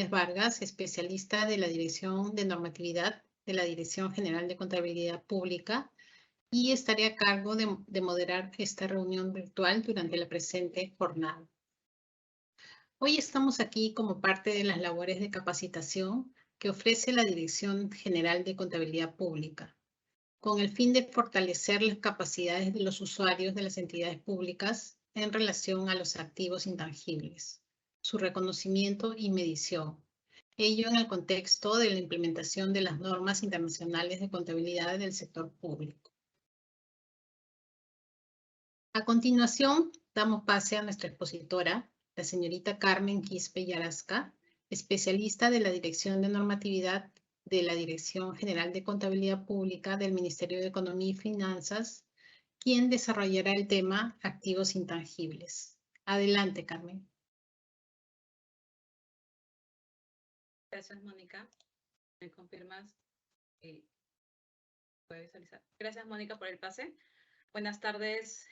Vargas, especialista de la Dirección de Normatividad de la Dirección General de Contabilidad Pública, y estaré a cargo de moderar esta reunión virtual durante la presente jornada. Hoy estamos aquí como parte de las labores de capacitación que ofrece la Dirección General de Contabilidad Pública, con el fin de fortalecer las capacidades de los usuarios de las entidades públicas en relación a los activos intangibles, su reconocimiento y medición. Ello en el contexto de la implementación de las normas internacionales de contabilidad del sector público. A continuación, damos pase a nuestra expositora, la señorita Carmen Quispe Yarasca, especialista de la Dirección de Normatividad de la Dirección General de Contabilidad Pública del Ministerio de Economía y Finanzas, quien desarrollará el tema activos intangibles. Adelante, Carmen. Gracias, Mónica. ¿Me confirmas? ¿Puede visualizar? Gracias, Mónica, por el pase. Buenas tardes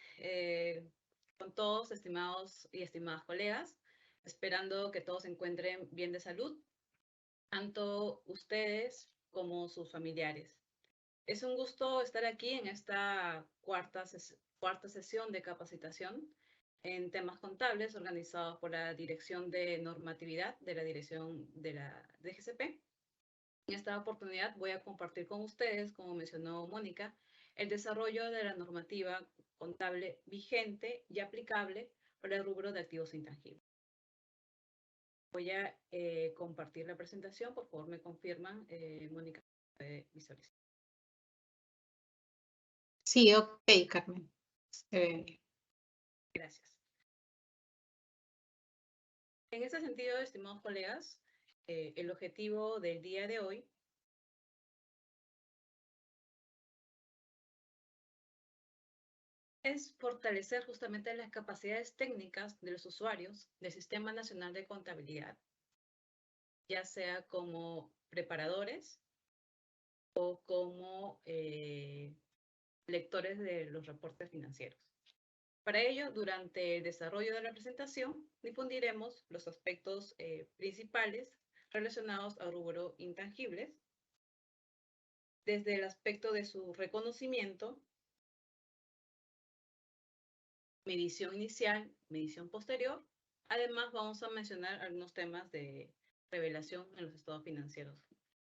con todos, estimados y estimadas colegas. Esperando que todos se encuentren bien de salud, tanto ustedes como sus familiares. Es un gusto estar aquí en esta cuarta sesión de capacitación en temas contables organizados por la Dirección de Normatividad de la Dirección de la DGCP. En esta oportunidad voy a compartir con ustedes, como mencionó Mónica, el desarrollo de la normativa contable vigente y aplicable para el rubro de activos intangibles. Voy a compartir la presentación. Por favor, me confirman, Mónica, puede visualizar. Sí, ok, Carmen. Gracias. En ese sentido, estimados colegas, el objetivo del día de hoy es fortalecer justamente las capacidades técnicas de los usuarios del Sistema Nacional de Contabilidad, ya sea como preparadores o como lectores de los reportes financieros. Para ello, durante el desarrollo de la presentación, difundiremos los aspectos principales relacionados al rubro intangibles, desde el aspecto de su reconocimiento, medición inicial, medición posterior. Además, vamos a mencionar algunos temas de revelación en los estados financieros,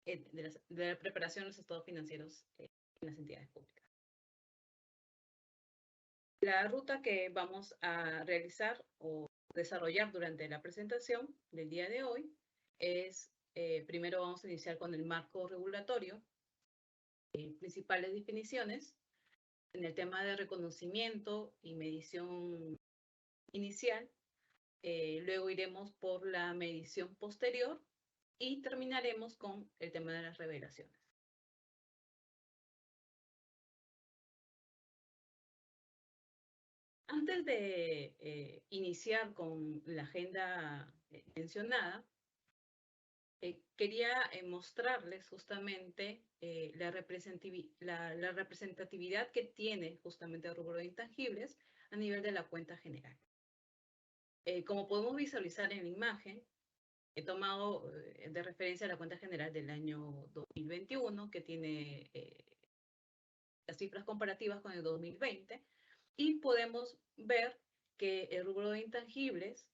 de la preparación de los estados financieros en las entidades públicas. La ruta que vamos a realizar o desarrollar durante la presentación del día de hoy es, primero vamos a iniciar con el marco regulatorio, principales definiciones en el tema de reconocimiento y medición inicial. Luego iremos por la medición posterior y terminaremos con el tema de las revelaciones. Antes de iniciar con la agenda mencionada, quería mostrarles justamente la representatividad que tiene justamente el rubro de intangibles a nivel de la cuenta general. Como podemos visualizar en la imagen, he tomado de referencia la cuenta general del año 2021, que tiene las cifras comparativas con el 2020, y podemos ver que el rubro de intangibles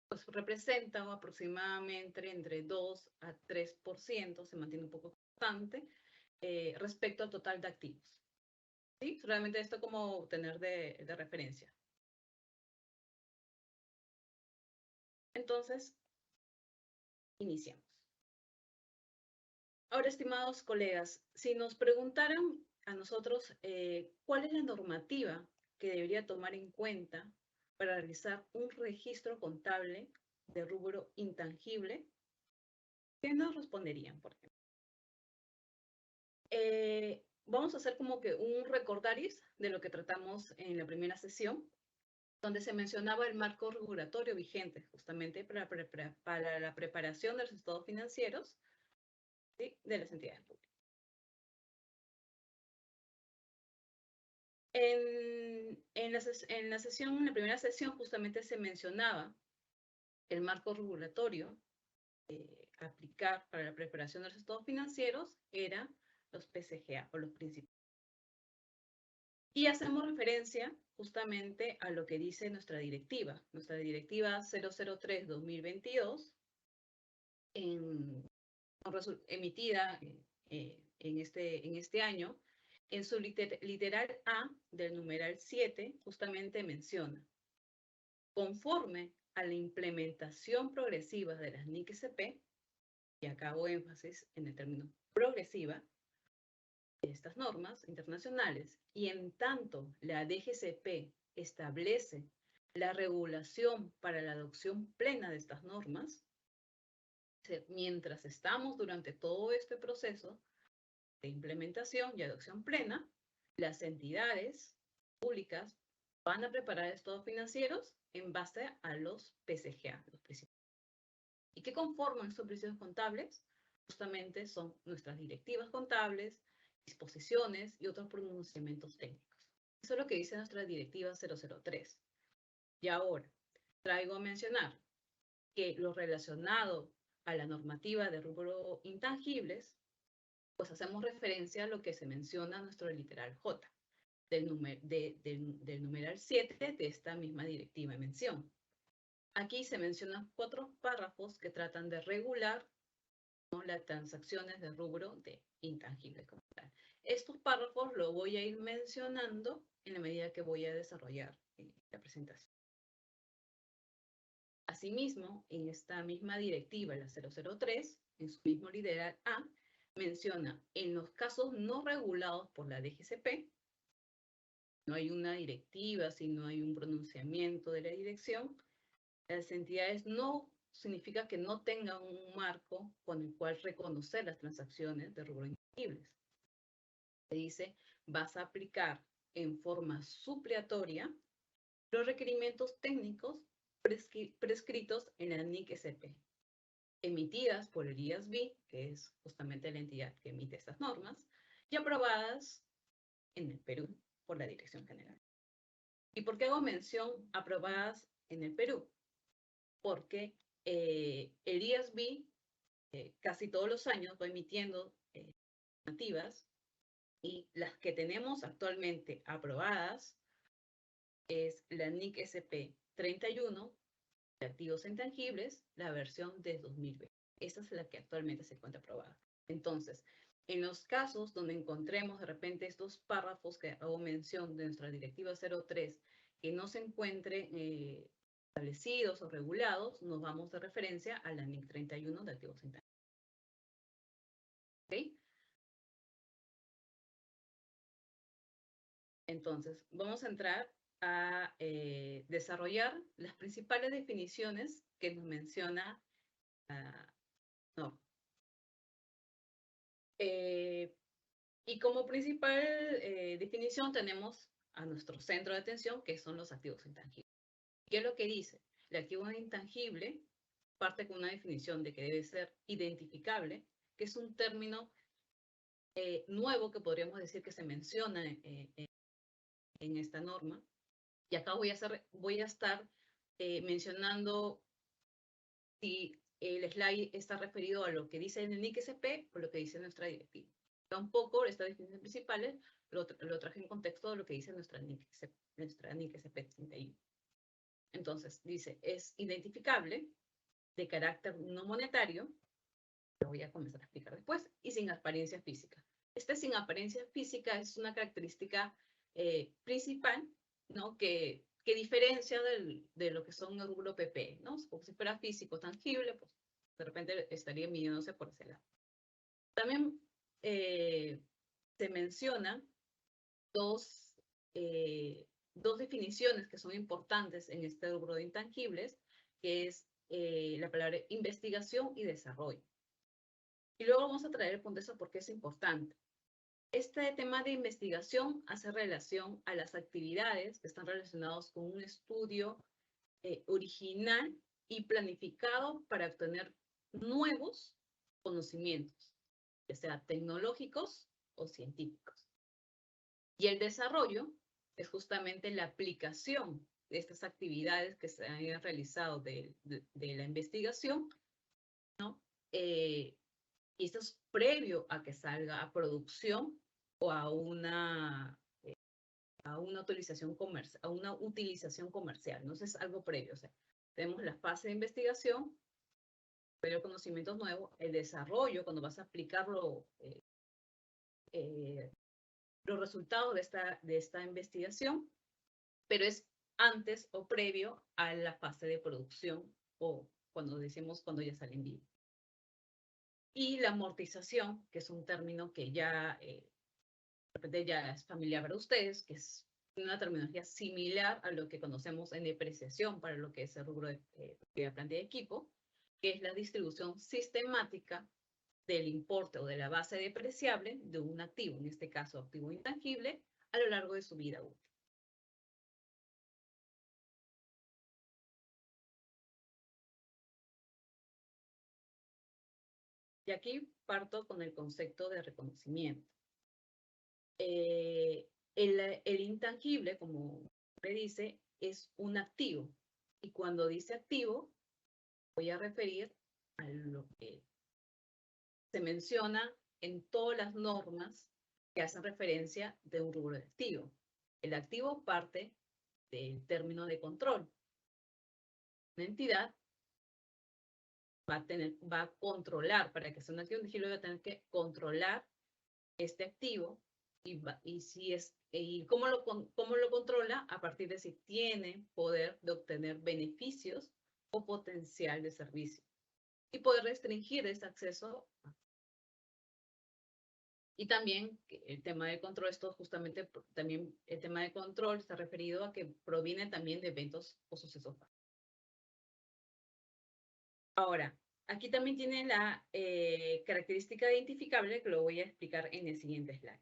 pues, representa aproximadamente entre 2 a 3%, se mantiene un poco constante, respecto al total de activos. ¿Sí? Realmente esto como tener de referencia. Entonces, iniciamos. Ahora, estimados colegas, si nos preguntaran a nosotros cuál es la normativa que debería tomar en cuenta para realizar un registro contable de rubro intangible, ¿qué nos responderían, por ejemplo? Vamos a hacer como que un recordaris de lo que tratamos en la primera sesión, donde se mencionaba el marco regulatorio vigente justamente para la preparación de los estados financieros, ¿sí?, de las entidades públicas. En la primera sesión justamente se mencionaba el marco regulatorio aplicar para la preparación de los estados financieros eran los PCGA o los principios. Y hacemos referencia justamente a lo que dice nuestra directiva 003-2022, emitida en este año, en su literal A del numeral 7, justamente menciona: conforme a la implementación progresiva de las NIC-SP, y acá hago énfasis en el término progresiva, de estas normas internacionales, y en tanto la DGCP establece la regulación para la adopción plena de estas normas, mientras estamos durante todo este proceso de implementación y adopción plena, las entidades públicas van a preparar estados financieros en base a los PCGA, los principios. ¿Y qué conforman estos principios contables? Justamente son nuestras directivas contables, disposiciones y otros pronunciamientos técnicos. Eso es lo que dice nuestra directiva 003. Y ahora traigo a mencionar que lo relacionado a la normativa de rubro intangibles, pues hacemos referencia a lo que se menciona en nuestro literal J, del numeral 7 de esta misma directiva de mención. Aquí se mencionan 4 párrafos que tratan de regular, ¿no?, las transacciones de rubro de intangibles como tal. Estos párrafos los voy a ir mencionando en la medida que voy a desarrollar la presentación. Asimismo, en esta misma directiva, la 003, en su mismo literal A, menciona: en los casos no regulados por la DGCP, no hay una directiva, si no hay un pronunciamiento de la dirección, las entidades no significa que no tengan un marco con el cual reconocer las transacciones de rubro intangibles. Se dice: vas a aplicar en forma supleatoria los requerimientos técnicos prescritos en la NIC-SP, emitidas por el IASB, que es justamente la entidad que emite estas normas, y aprobadas en el Perú por la Dirección General. ¿Y por qué hago mención aprobadas en el Perú? Porque el IASB casi todos los años va emitiendo normativas, y las que tenemos actualmente aprobadas es la NIC-SP 31, de activos intangibles, la versión de 2020. Esa es la que actualmente se encuentra aprobada. Entonces, en los casos donde encontremos de repente estos párrafos que hago mención de nuestra directiva 03 que no se encuentren establecidos o regulados, nos vamos de referencia a la NIC 31 de activos intangibles. ¿Ok? Entonces, vamos a entrar a desarrollar las principales definiciones que nos menciona y como principal definición tenemos a nuestro centro de atención, que son los activos intangibles. ¿Qué es lo que dice? El activo intangible parte con una definición de que debe ser identificable, que es un término nuevo que podríamos decir que se menciona en esta norma. Y acá voy a estar mencionando si el slide está referido a lo que dice en el NIC-SP o lo que dice nuestra directiva. Tampoco estas definiciones principales lo traje en contexto de lo que dice nuestra NIC-SP 31. Entonces, dice: es identificable, de carácter no monetario, lo voy a comenzar a explicar después, y sin apariencia física. Sin apariencia física es una característica principal, ¿no?, que diferencia de lo que son el rubro PP, ¿no? Como si fuera físico, tangible, pues de repente estaría midiéndose por ese lado. También se mencionan dos definiciones que son importantes en este rubro de intangibles, que es la palabra investigación y desarrollo. Y luego vamos a traer el punto de eso porque es importante. Este tema de investigación hace relación a las actividades que están relacionadas con un estudio original y planificado para obtener nuevos conocimientos, ya sea tecnológicos o científicos. Y el desarrollo es justamente la aplicación de estas actividades que se han realizado de la investigación ¿no? Y esto es previo a que salga a producción o a una utilización comercial, ¿no? Eso es algo previo. O sea, tenemos la fase de investigación, pero conocimientos nuevos, el desarrollo, cuando vas a aplicarlo, los resultados de esta investigación, pero es antes o previo a la fase de producción o cuando decimos cuando ya sale en vivo. Y la amortización, que es un término que ya, de repente ya es familiar para ustedes, que es una terminología similar a lo que conocemos en depreciación para lo que es el rubro de planta de equipo, que es la distribución sistemática del importe o de la base depreciable de un activo, en este caso activo intangible, a lo largo de su vida útil. Y aquí parto con el concepto de reconocimiento. El intangible, como le dice, es un activo. Y cuando dice activo, voy a referir a lo que se menciona en todas las normas que hacen referencia de un rubro de activo. El activo parte del término de control. Una entidad va a controlar, para que sea un activo intangible, va a tener que controlar este activo y cómo lo controla a partir de si tiene poder de obtener beneficios o potencial de servicio y poder restringir ese acceso. Y también el tema de control, esto justamente también el tema de control está referido a que proviene también de eventos o sucesos. Ahora, aquí también tiene la característica identificable que lo voy a explicar en el siguiente slide.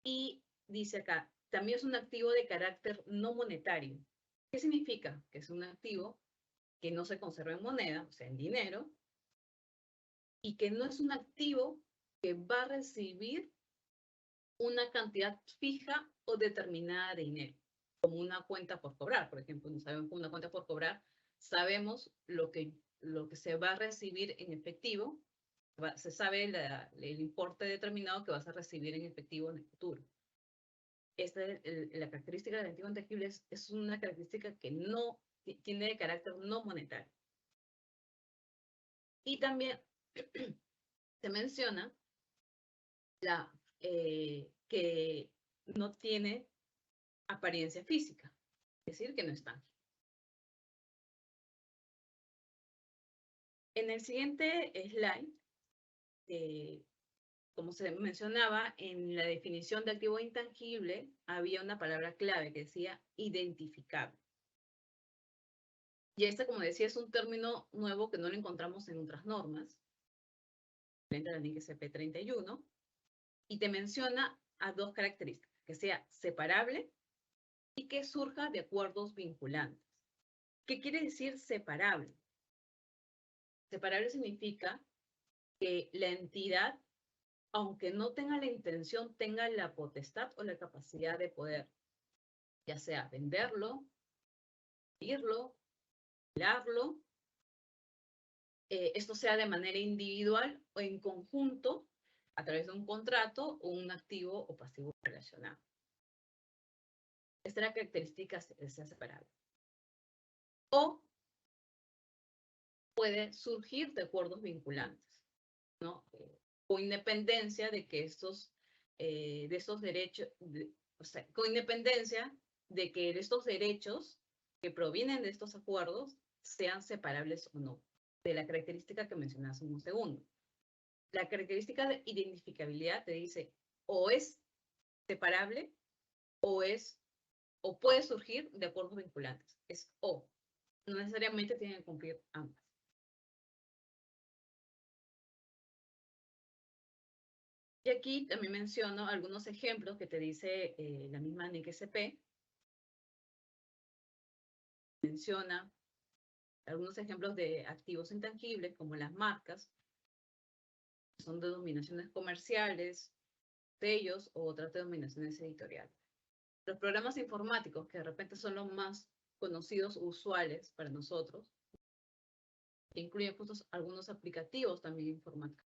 Y dice acá, también es un activo de carácter no monetario. ¿Qué significa? Que es un activo que no se conserva en moneda, o sea, en dinero, y que no es un activo que va a recibir una cantidad fija o determinada de dinero, como una cuenta por cobrar, por ejemplo. No sabemos una cuenta por cobrar, sabemos lo que se va a recibir en efectivo, se sabe el importe determinado que vas a recibir en efectivo en el futuro. La característica del activo intangible es una característica que no tiene de carácter no monetario. Y también se menciona que no tiene apariencia física, es decir, que no es tangible. En el siguiente slide, como se mencionaba, en la definición de activo intangible había una palabra clave que decía identificable. Y este, como decía, es un término nuevo que no lo encontramos en otras normas, frente a la NIC SP31, y te menciona a dos características, que sea separable y que surja de acuerdos vinculantes. ¿Qué quiere decir separable? Separable significa que la entidad, aunque no tenga la intención, tenga la potestad o la capacidad de poder, ya sea venderlo, irlo, alquilarlo, esto sea de manera individual o en conjunto a través de un contrato o un activo o pasivo relacionado. Esta es la característica de ser separable. O puede surgir de acuerdos vinculantes, ¿no? Con independencia de que de estos derechos, o sea, con independencia de que estos derechos que provienen de estos acuerdos sean separables o no, de la característica que mencioné hace un segundo. La característica de identificabilidad te dice o es separable o puede surgir de acuerdos vinculantes. Es o. No necesariamente tienen que cumplir ambas. Y aquí también menciono algunos ejemplos que te dice la misma NIC-SP. Menciona algunos ejemplos de activos intangibles, como las marcas, son denominaciones comerciales, sellos o otras denominaciones editoriales. Los programas informáticos, que de repente son los más conocidos, usuales para nosotros, que incluye algunos aplicativos también informáticos,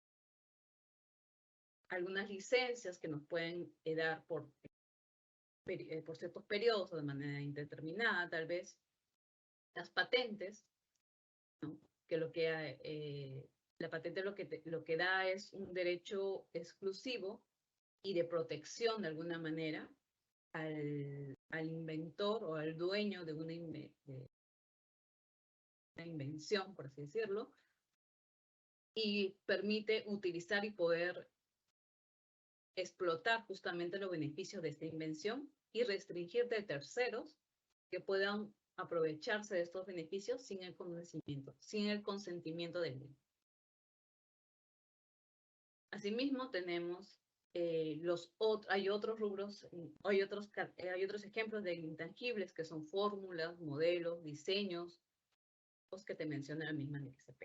algunas licencias que nos pueden dar por ciertos periodos o de manera indeterminada, tal vez, las patentes, ¿no? Que la patente lo que da es un derecho exclusivo y de protección de alguna manera al inventor o al dueño de una invención, por así decirlo, y permite utilizar y poder explotar justamente los beneficios de esta invención y restringir de terceros que puedan aprovecharse de estos beneficios sin el consentimiento del mismo. Asimismo, tenemos hay otros rubros, hay otros ejemplos de intangibles que son fórmulas, modelos, diseños, los que te menciona la misma NXP.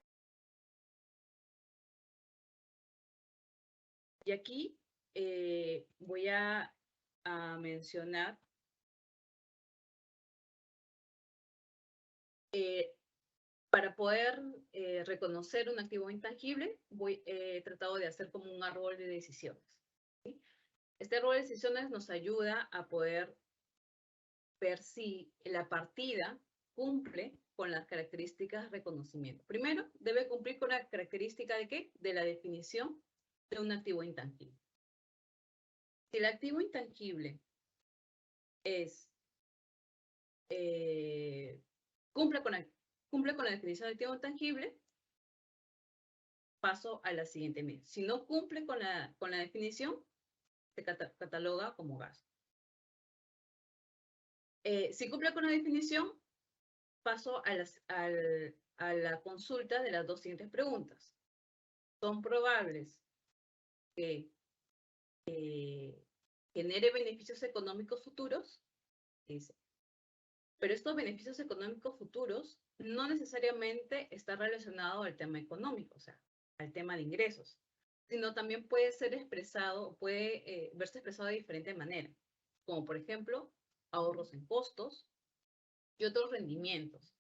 Y aquí voy a mencionar para poder reconocer un activo intangible, he tratado de hacer como un árbol de decisiones. ¿Sí? Este árbol de decisiones nos ayuda a poder ver si la partida cumple con las características de reconocimiento. Primero, debe cumplir con la característica de ¿qué? De la definición de un activo intangible. Si el activo intangible cumple con la definición de activo intangible, paso a la siguiente medida. Si no cumple con la definición, se cataloga como gasto. Si cumple con la definición, paso a la consulta de las dos siguientes preguntas. ¿Son probables que genere beneficios económicos futuros? Dice. Pero estos beneficios económicos futuros no necesariamente están relacionados al tema económico, o sea, al tema de ingresos, sino también puede ser expresado, puede verse expresado de diferente manera, como por ejemplo, ahorros en costos y otros rendimientos.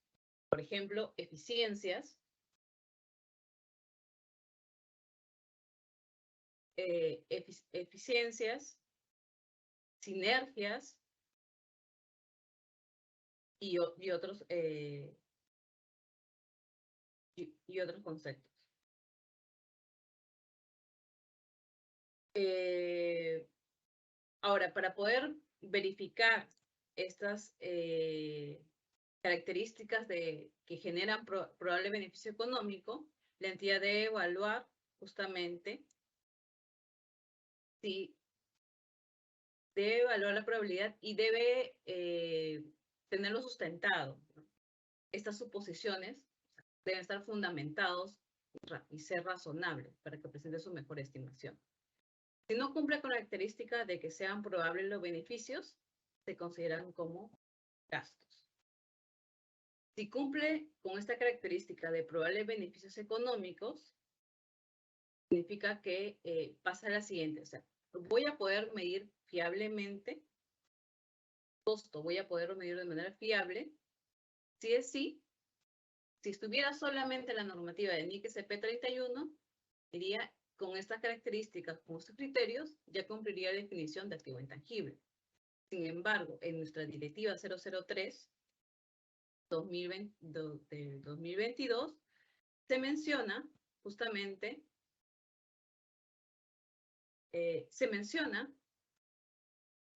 Por ejemplo, eficiencias, sinergias y otros conceptos. Ahora, para poder verificar estas características que generan probable beneficio económico, la entidad debe evaluar justamente debe evaluar la probabilidad y debe tenerlo sustentado, ¿no? Estas suposiciones deben estar fundamentados y ser razonables para que presente su mejor estimación. Si no cumple con la característica de que sean probables los beneficios, se consideran como gastos. Si cumple con esta característica de probables beneficios económicos, significa que pasa a la siguiente. O sea, voy a poder medir fiablemente costo, voy a poderlo medir de manera fiable. Si es sí, si estuviera solamente la normativa de NIC SP 31, diría con estas características, con estos criterios, ya cumpliría la definición de activo intangible. Sin embargo, en nuestra directiva 003 del 2022, se menciona justamente,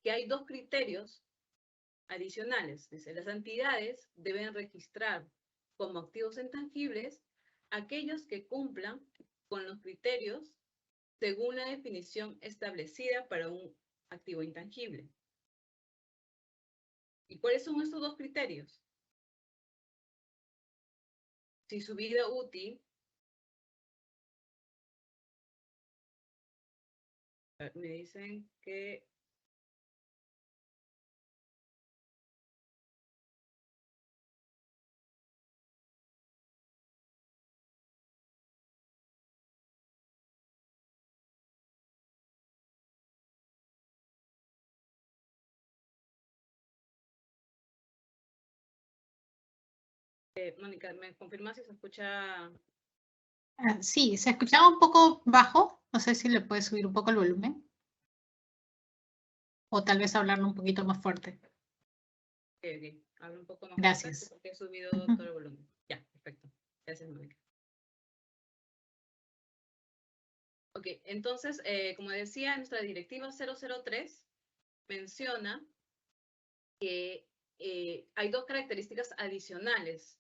que hay dos criterios adicionales. Dice, las entidades deben registrar como activos intangibles aquellos que cumplan con los criterios según la definición establecida para un activo intangible. ¿Y cuáles son estos dos criterios? Si su vida útil, me dicen que Mónica, ¿me confirma si se escucha? Sí, se escuchaba un poco bajo. No sé si le puedes subir un poco el volumen. O tal vez hablarlo un poquito más fuerte. Ok. Habla un poco más fuerte Gracias. porque he subido Ujú. todo el volumen. Ya, perfecto. Gracias, Mónica. Ok, entonces, como decía, nuestra directiva 003 menciona que hay dos características adicionales.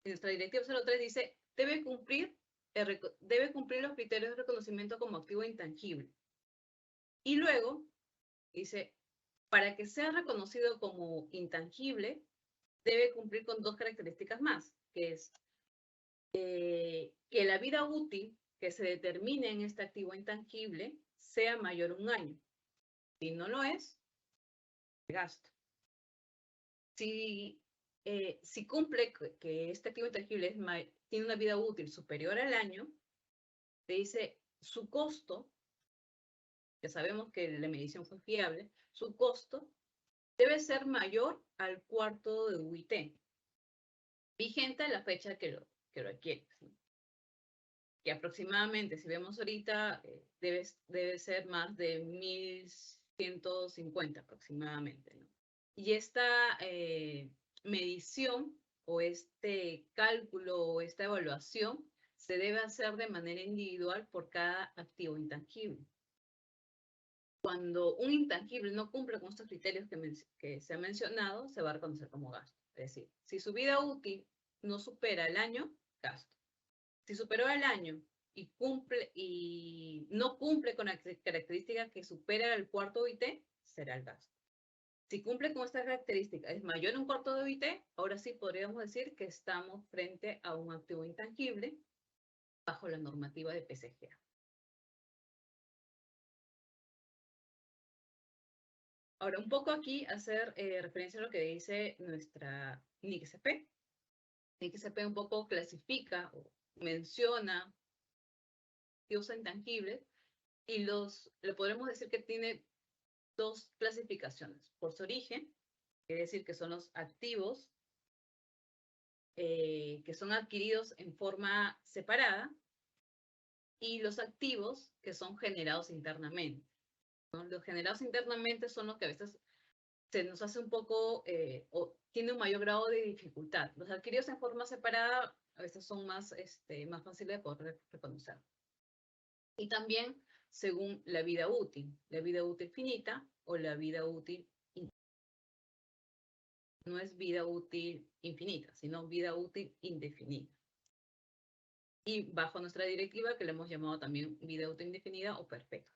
Nuestra directiva 03 dice, debe cumplir los criterios de reconocimiento como activo intangible. Y luego dice, para que sea reconocido como intangible, debe cumplir con dos características más, que es que la vida útil que se determine en este activo intangible sea mayor a 1 año. Si no lo es, gasto. Si cumple que este activo intangible tiene una vida útil superior al año, te dice su costo, ya sabemos que la medición fue fiable, su costo debe ser mayor al cuarto de UIT, vigente a la fecha que lo adquieres, ¿no? Que aproximadamente, si vemos ahorita, debe ser más de 1.150 aproximadamente, ¿no? Y esta medición o este cálculo o esta evaluación se debe hacer de manera individual por cada activo intangible. Cuando un intangible no cumple con estos criterios que se han mencionado, se va a reconocer como gasto. Es decir, si su vida útil no supera el año, gasto. Si superó el año y no cumple con la característica que supera el cuarto OIT, será el gasto. Si cumple con esta característica, es mayor a un cuarto de OIT, ahora sí podríamos decir que estamos frente a un activo intangible bajo la normativa de PCGA. Ahora, un poco aquí hacer referencia a lo que dice nuestra NICSP. NICSP un poco clasifica o menciona activos intangibles y le podremos decir que tiene dos clasificaciones. Por su origen, quiere decir que son los activos que son adquiridos en forma separada y los activos que son generados internamente, ¿no? Los generados internamente son los que a veces se nos hace un poco, o tiene un mayor grado de dificultad. Los adquiridos en forma separada a veces son más fáciles de poder reconocer. Y también según la vida útil finita o la vida útil no es vida útil infinita, sino vida útil indefinida. Y bajo nuestra directiva, que le hemos llamado también vida útil indefinida o perfecta.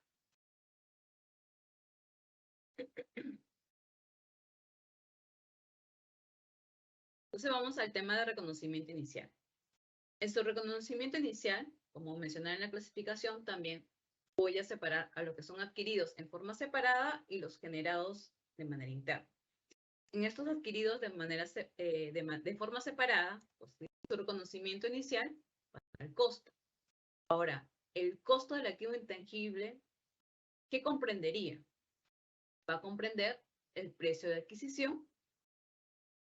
Entonces vamos al tema de reconocimiento inicial. En su reconocimiento inicial, como mencioné en la clasificación, también voy a separar a los que son adquiridos en forma separada y los generados de manera interna. En estos adquiridos de forma separada, pues, su reconocimiento inicial va a ser el costo. Ahora, el costo del activo intangible, ¿qué comprendería? Va a comprender el precio de adquisición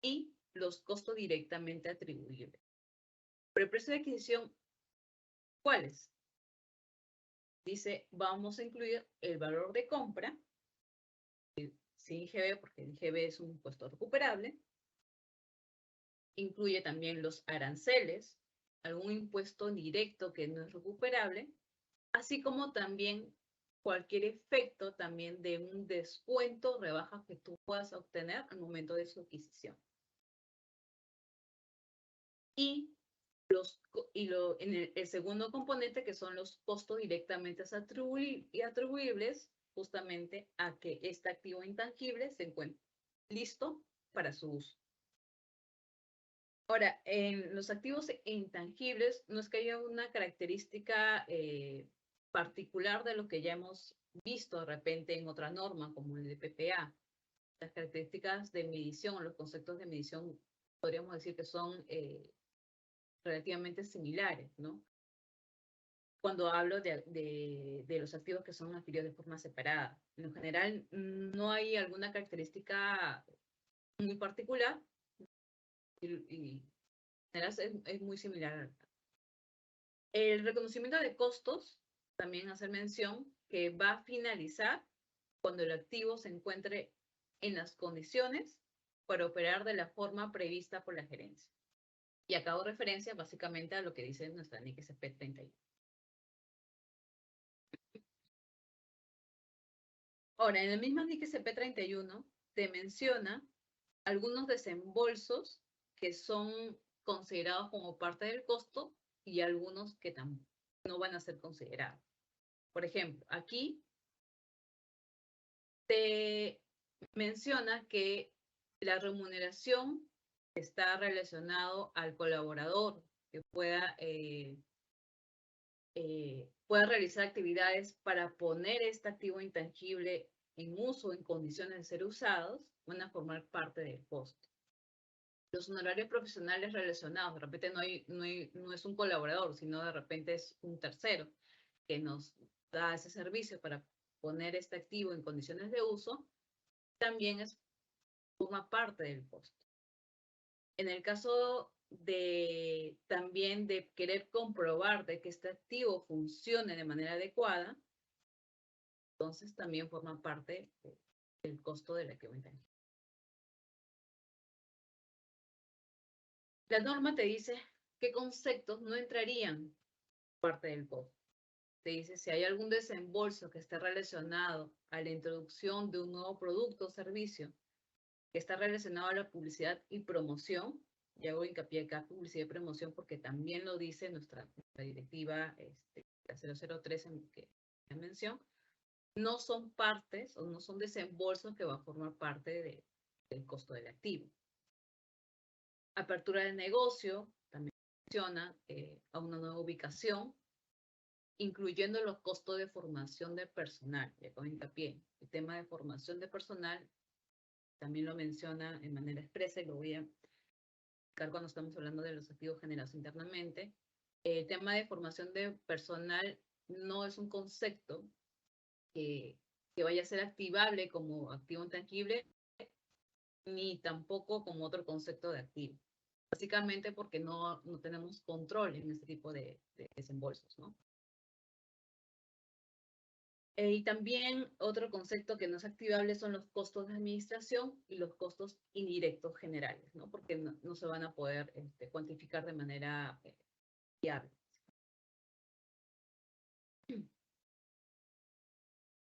y los costos directamente atribuibles. Pero el precio de adquisición, ¿cuáles? Dice, vamos a incluir el valor de compra, sin IGB, porque el IGB es un impuesto recuperable. Incluye también los aranceles, algún impuesto directo que no es recuperable, así como también cualquier efecto también de un descuento, rebaja que tú puedas obtener al momento de su adquisición. Y en el segundo componente, que son los costos directamente atribuibles justamente a que este activo intangible se encuentre listo para su uso. Ahora, en los activos intangibles no es que haya una característica particular de lo que ya hemos visto de repente en otra norma, como el de PPA. Las características de medición, los conceptos de medición, podríamos decir que son relativamente similares, ¿no? Cuando hablo de los activos que son adquiridos de forma separada. En general, no hay alguna característica muy particular, y es muy similar. El reconocimiento de costos, también hacer mención que va a finalizar cuando el activo se encuentre en las condiciones para operar de la forma prevista por la gerencia. Y acá hago referencia básicamente a lo que dice nuestra NIC SP 31. Ahora, en el mismo NIC SP 31 te menciona algunos desembolsos que son considerados como parte del costo y algunos que no van a ser considerados. Por ejemplo, aquí te menciona que la remuneración está relacionado al colaborador que pueda realizar actividades para poner este activo intangible en uso, en condiciones de ser usados, van a formar parte del costo. Los honorarios profesionales relacionados, de repente no es un colaborador, sino de repente es un tercero que nos da ese servicio para poner este activo en condiciones de uso, también forma parte del costo. En el caso también de querer comprobar de que este activo funcione de manera adecuada, entonces también forma parte del costo del activo intangible. La norma te dice qué conceptos no entrarían parte del costo. Te dice si hay algún desembolso que esté relacionado a la introducción de un nuevo producto o servicio que está relacionado a la publicidad y promoción, y hago hincapié acá publicidad y promoción porque también lo dice nuestra directiva la 003 en que mención, no son partes o no son desembolsos que va a formar parte del costo del activo. Apertura de negocio, también menciona a una nueva ubicación, incluyendo los costos de formación de personal. Le hago hincapié. El tema de formación de personal también lo menciona en manera expresa y lo voy a explicar cuando estamos hablando de los activos generados internamente. El tema de formación de personal no es un concepto que vaya a ser activable como activo intangible, ni tampoco como otro concepto de activo. Básicamente porque no tenemos control en este tipo de desembolsos, ¿no? Y también otro concepto que no es activable son los costos de administración y los costos indirectos generales, ¿no? Porque no se van a poder cuantificar de manera fiable.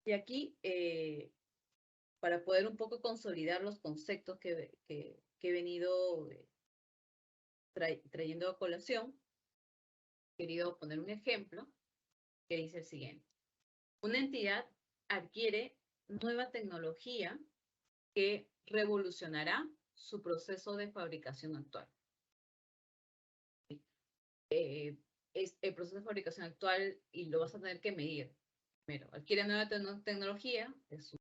Y aquí, para poder un poco consolidar los conceptos que he venido trayendo a colación, he querido poner un ejemplo que dice el siguiente. Una entidad adquiere nueva tecnología que revolucionará su proceso de fabricación actual. Es el proceso de fabricación actual y lo vas a tener que medir. Primero, adquiere nueva tecnología, es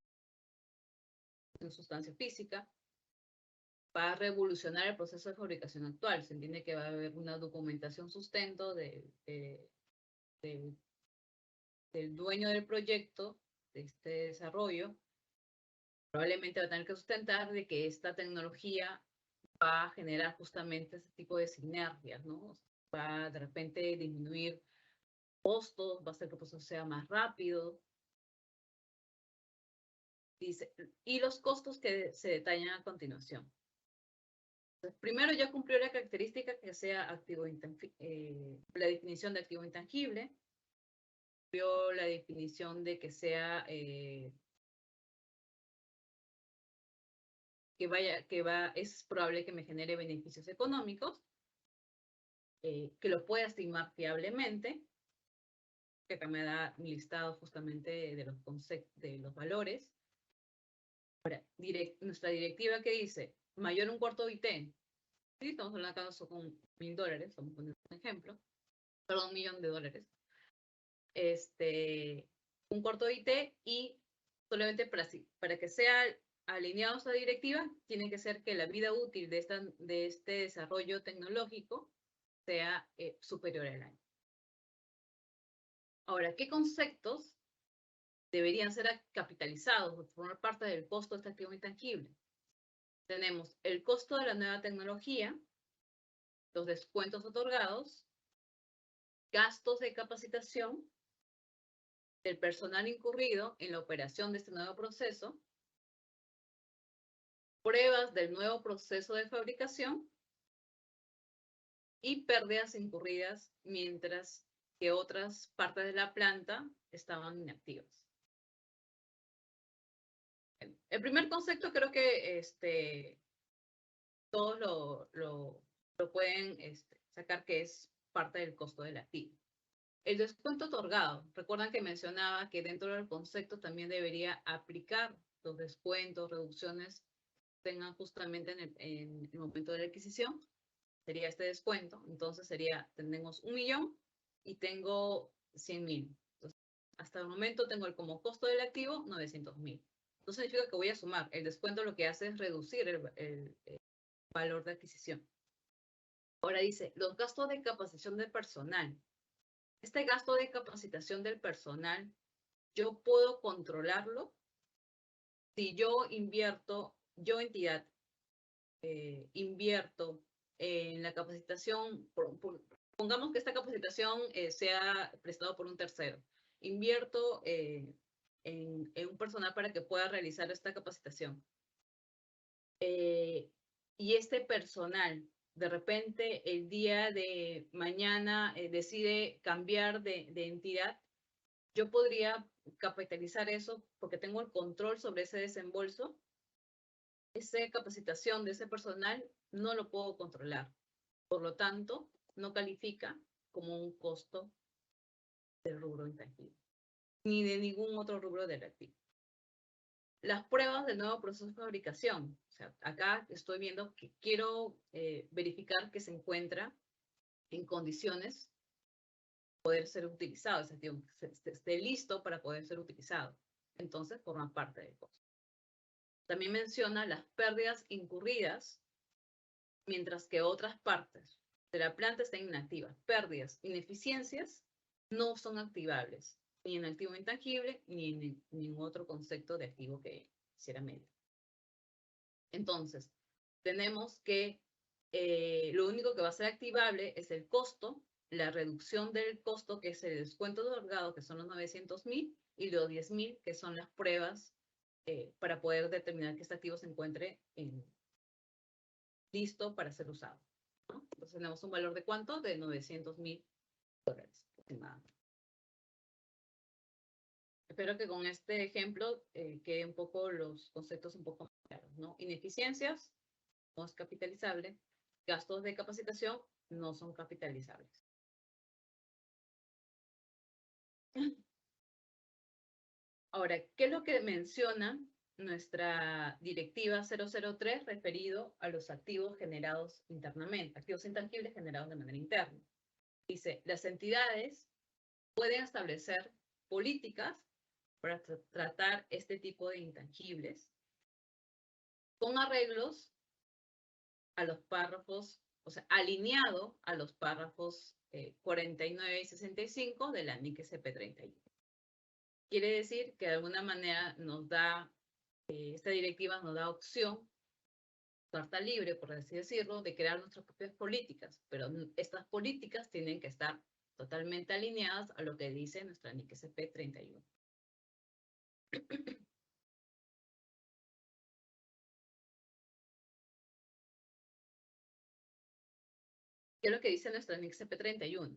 una sustancia física, va a revolucionar el proceso de fabricación actual. Se entiende que va a haber una documentación sustento del dueño del proyecto, de este desarrollo. Probablemente va a tener que sustentar de que esta tecnología va a generar justamente ese tipo de sinergias, ¿no? Va a de repente disminuir costos, va a hacer que el proceso sea más rápido. Dice, y los costos que se detallan a continuación. Entonces, primero ya cumplió la característica que sea activo la definición de activo intangible, cumplió la definición de que sea es probable que me genere beneficios económicos, que lo pueda estimar fiablemente, que acá me da un listado justamente de los conceptos, de los valores. Ahora, nuestra directiva que dice mayor un cuarto de IT, ¿sí? Estamos hablando acá con $1.000, vamos a poner un ejemplo, perdón, $1.000.000. Un cuarto de IT y solamente para que sea alineado a esta directiva, tiene que ser que la vida útil de este desarrollo tecnológico sea superior al año. Ahora, ¿qué conceptos deberían ser capitalizados o formar parte del costo de este activo intangible? Tenemos el costo de la nueva tecnología, los descuentos otorgados, gastos de capacitación del personal incurrido en la operación de este nuevo proceso, pruebas del nuevo proceso de fabricación y pérdidas incurridas mientras que otras partes de la planta estaban inactivas. El primer concepto creo que todos lo pueden sacar, que es parte del costo del activo. El descuento otorgado. Recuerdan que mencionaba que dentro del concepto también debería aplicar los descuentos, reducciones que tengan justamente en el momento de la adquisición. Sería este descuento. Entonces tenemos 1 millón y tengo 100.000. Entonces, hasta el momento tengo como costo del activo 900.000. Entonces significa que voy a sumar. El descuento lo que hace es reducir el valor de adquisición. Ahora dice, los gastos de capacitación del personal. Este gasto de capacitación del personal, yo puedo controlarlo si yo invierto, yo entidad, invierto en la capacitación, pongamos que esta capacitación sea prestada por un tercero. Invierto en un personal para que pueda realizar esta capacitación. Y este personal, de repente, el día de mañana decide cambiar de entidad, yo podría capitalizar eso porque tengo el control sobre ese desembolso. Esa capacitación de ese personal no lo puedo controlar. Por lo tanto, no califica como un costo del rubro intangible, ni de ningún otro rubro del activo. Las pruebas del nuevo proceso de fabricación. O sea, acá estoy viendo que quiero verificar que se encuentra en condiciones de poder ser utilizado, es decir, que esté listo para poder ser utilizado. Entonces, forma parte del costo. También menciona las pérdidas incurridas mientras que otras partes de la planta están inactivas. Pérdidas, ineficiencias no son activables, ni en activo intangible, ni en ningún otro concepto de activo que quisiera medir. Entonces, tenemos que lo único que va a ser activable es el costo, la reducción del costo, que es el descuento otorgado, que son los 900.000, y los 10.000, que son las pruebas para poder determinar que este activo se encuentre listo para ser usado, ¿no? Entonces tenemos un valor de ¿cuánto? De $900.000 aproximadamente. Espero que con este ejemplo queden un poco los conceptos un poco más claros, ¿no? Ineficiencias no es capitalizable, gastos de capacitación no son capitalizables. Ahora, ¿qué es lo que menciona nuestra directiva 003 referido a los activos generados internamente, activos intangibles generados de manera interna? Dice, las entidades pueden establecer políticas para tratar este tipo de intangibles con arreglos a los párrafos, o sea, alineado a los párrafos 49 y 65 de la NIC CP31. Quiere decir que de alguna manera nos da, esta directiva nos da opción, carta libre, por así decirlo, de crear nuestras propias políticas, pero estas políticas tienen que estar totalmente alineadas a lo que dice nuestra NIC CP31. ¿Qué es lo que dice nuestra NIC CP31?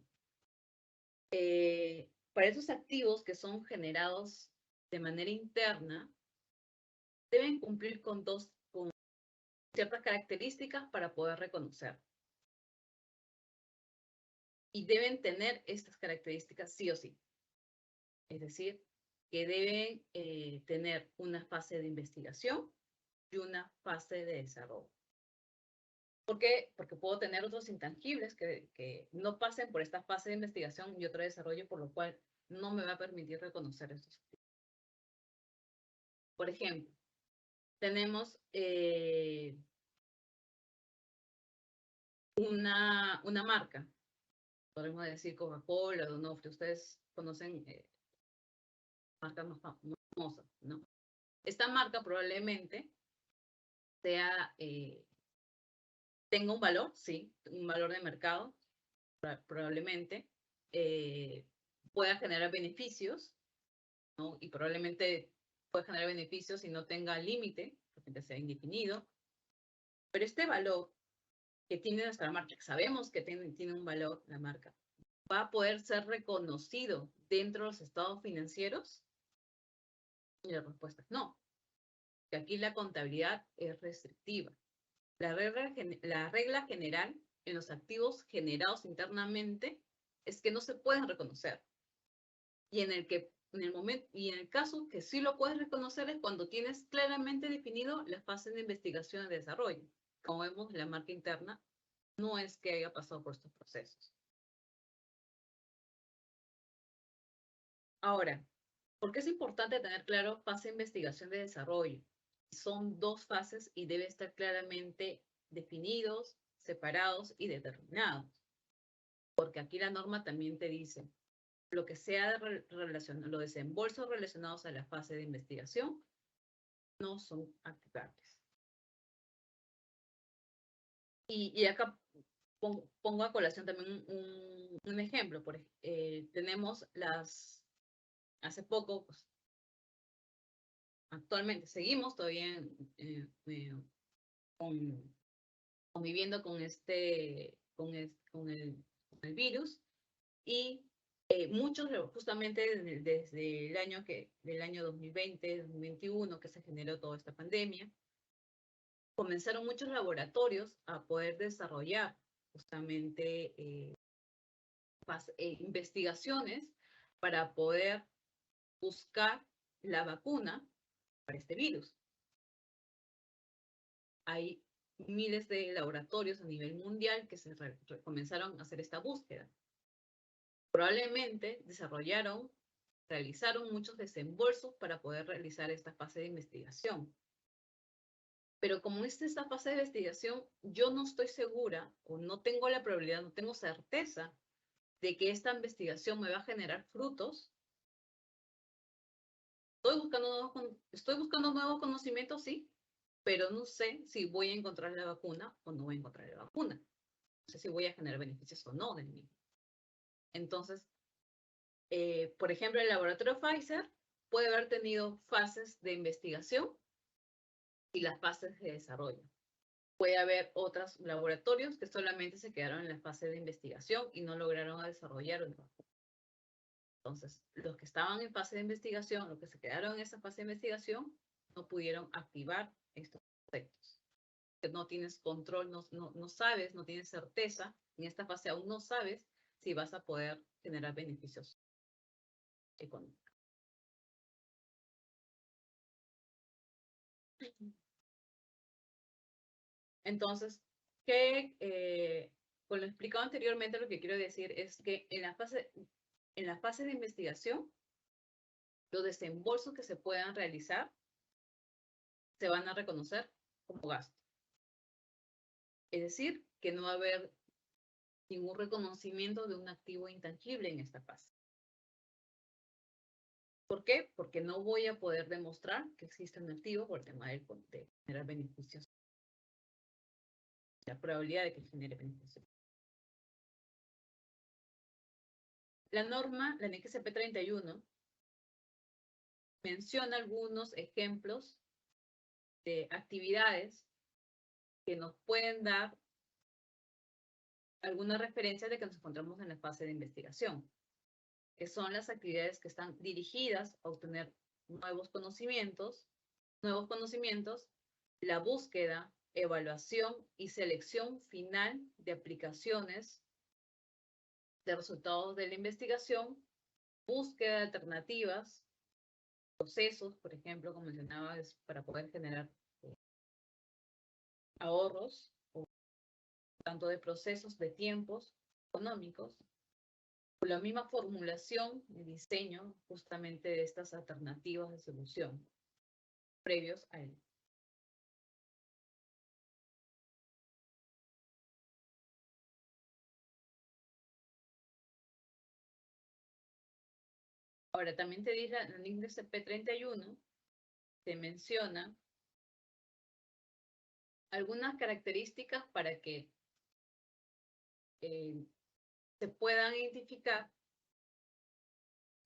Para esos activos que son generados de manera interna, deben cumplir con ciertas características para poder reconocer. Y deben tener estas características sí o sí. Es decir, que deben tener una fase de investigación y una fase de desarrollo. ¿Por qué? Porque puedo tener otros intangibles que no pasen por esta fase de investigación y otro desarrollo, por lo cual no me va a permitir reconocer estos activos. Por ejemplo, tenemos una marca, podemos decir Coca-Cola, Donofrio, ustedes conocen marcas más famosas, ¿no? Esta marca probablemente sea tenga un valor, sí, un valor de mercado, probablemente, pueda generar beneficios, ¿no? Y probablemente pueda generar beneficios y no tenga límite, porque sea indefinido. Pero este valor que tiene nuestra marca, sabemos que tiene un valor la marca, ¿va a poder ser reconocido dentro de los estados financieros? Y la respuesta es no, que aquí la contabilidad es restrictiva. La regla general en los activos generados internamente es que no se pueden reconocer. Y en el caso que sí lo puedes reconocer es cuando tienes claramente definido la fase de investigación y desarrollo. Como vemos, la marca interna no es que haya pasado por estos procesos. Ahora, ¿por qué es importante tener claro fase de investigación de desarrollo? Son dos fases y debe estar claramente definidos, separados y determinados. Porque aquí la norma también te dice lo que sea los desembolsos relacionados a la fase de investigación no son activables. Y acá pongo a colación también un ejemplo. Tenemos hace poco, pues, actualmente seguimos todavía conviviendo con el virus y muchos, justamente desde del año 2020, 2021, que se generó toda esta pandemia, comenzaron muchos laboratorios a poder desarrollar justamente investigaciones para poder buscar la vacuna para este virus. Hay miles de laboratorios a nivel mundial que comenzaron a hacer esta búsqueda. Probablemente realizaron muchos desembolsos para poder realizar esta fase de investigación. Pero como es esta fase de investigación, yo no estoy segura o no tengo la probabilidad, no tengo certeza de que esta investigación me va a generar frutos. Estoy buscando nuevos conocimientos, sí, pero no sé si voy a encontrar la vacuna o no voy a encontrar la vacuna. No sé si voy a generar beneficios o no de mí. Entonces, por ejemplo, el laboratorio Pfizer puede haber tenido fases de investigación y las fases de desarrollo. Puede haber otros laboratorios que solamente se quedaron en la fase de investigación y no lograron desarrollar una vacuna. Entonces, los que estaban en fase de investigación, los que se quedaron en esa fase de investigación, no pudieron activar estos efectos. No tienes control, no sabes, no tienes certeza. En esta fase aún no sabes si vas a poder generar beneficios económicos. Entonces, con lo explicado anteriormente, lo que quiero decir es que en la fase de investigación, los desembolsos que se puedan realizar se van a reconocer como gasto. Es decir, que no va a haber ningún reconocimiento de un activo intangible en esta fase. ¿Por qué? Porque no voy a poder demostrar que existe un activo por el tema de generar beneficios. La probabilidad de que genere beneficios. La norma, la NXP 31, menciona algunos ejemplos de actividades que nos pueden dar algunas referencias de que nos encontramos en la fase de investigación, que son las actividades que están dirigidas a obtener nuevos conocimientos, la búsqueda, evaluación y selección final de aplicaciones de resultados de la investigación, búsqueda de alternativas, procesos, por ejemplo, como mencionaba, es para poder generar ahorros, o tanto de procesos, de tiempos económicos, o la misma formulación y diseño justamente de estas alternativas de solución previos a él. Ahora, también te dice en el índice P31, te menciona algunas características para que se puedan identificar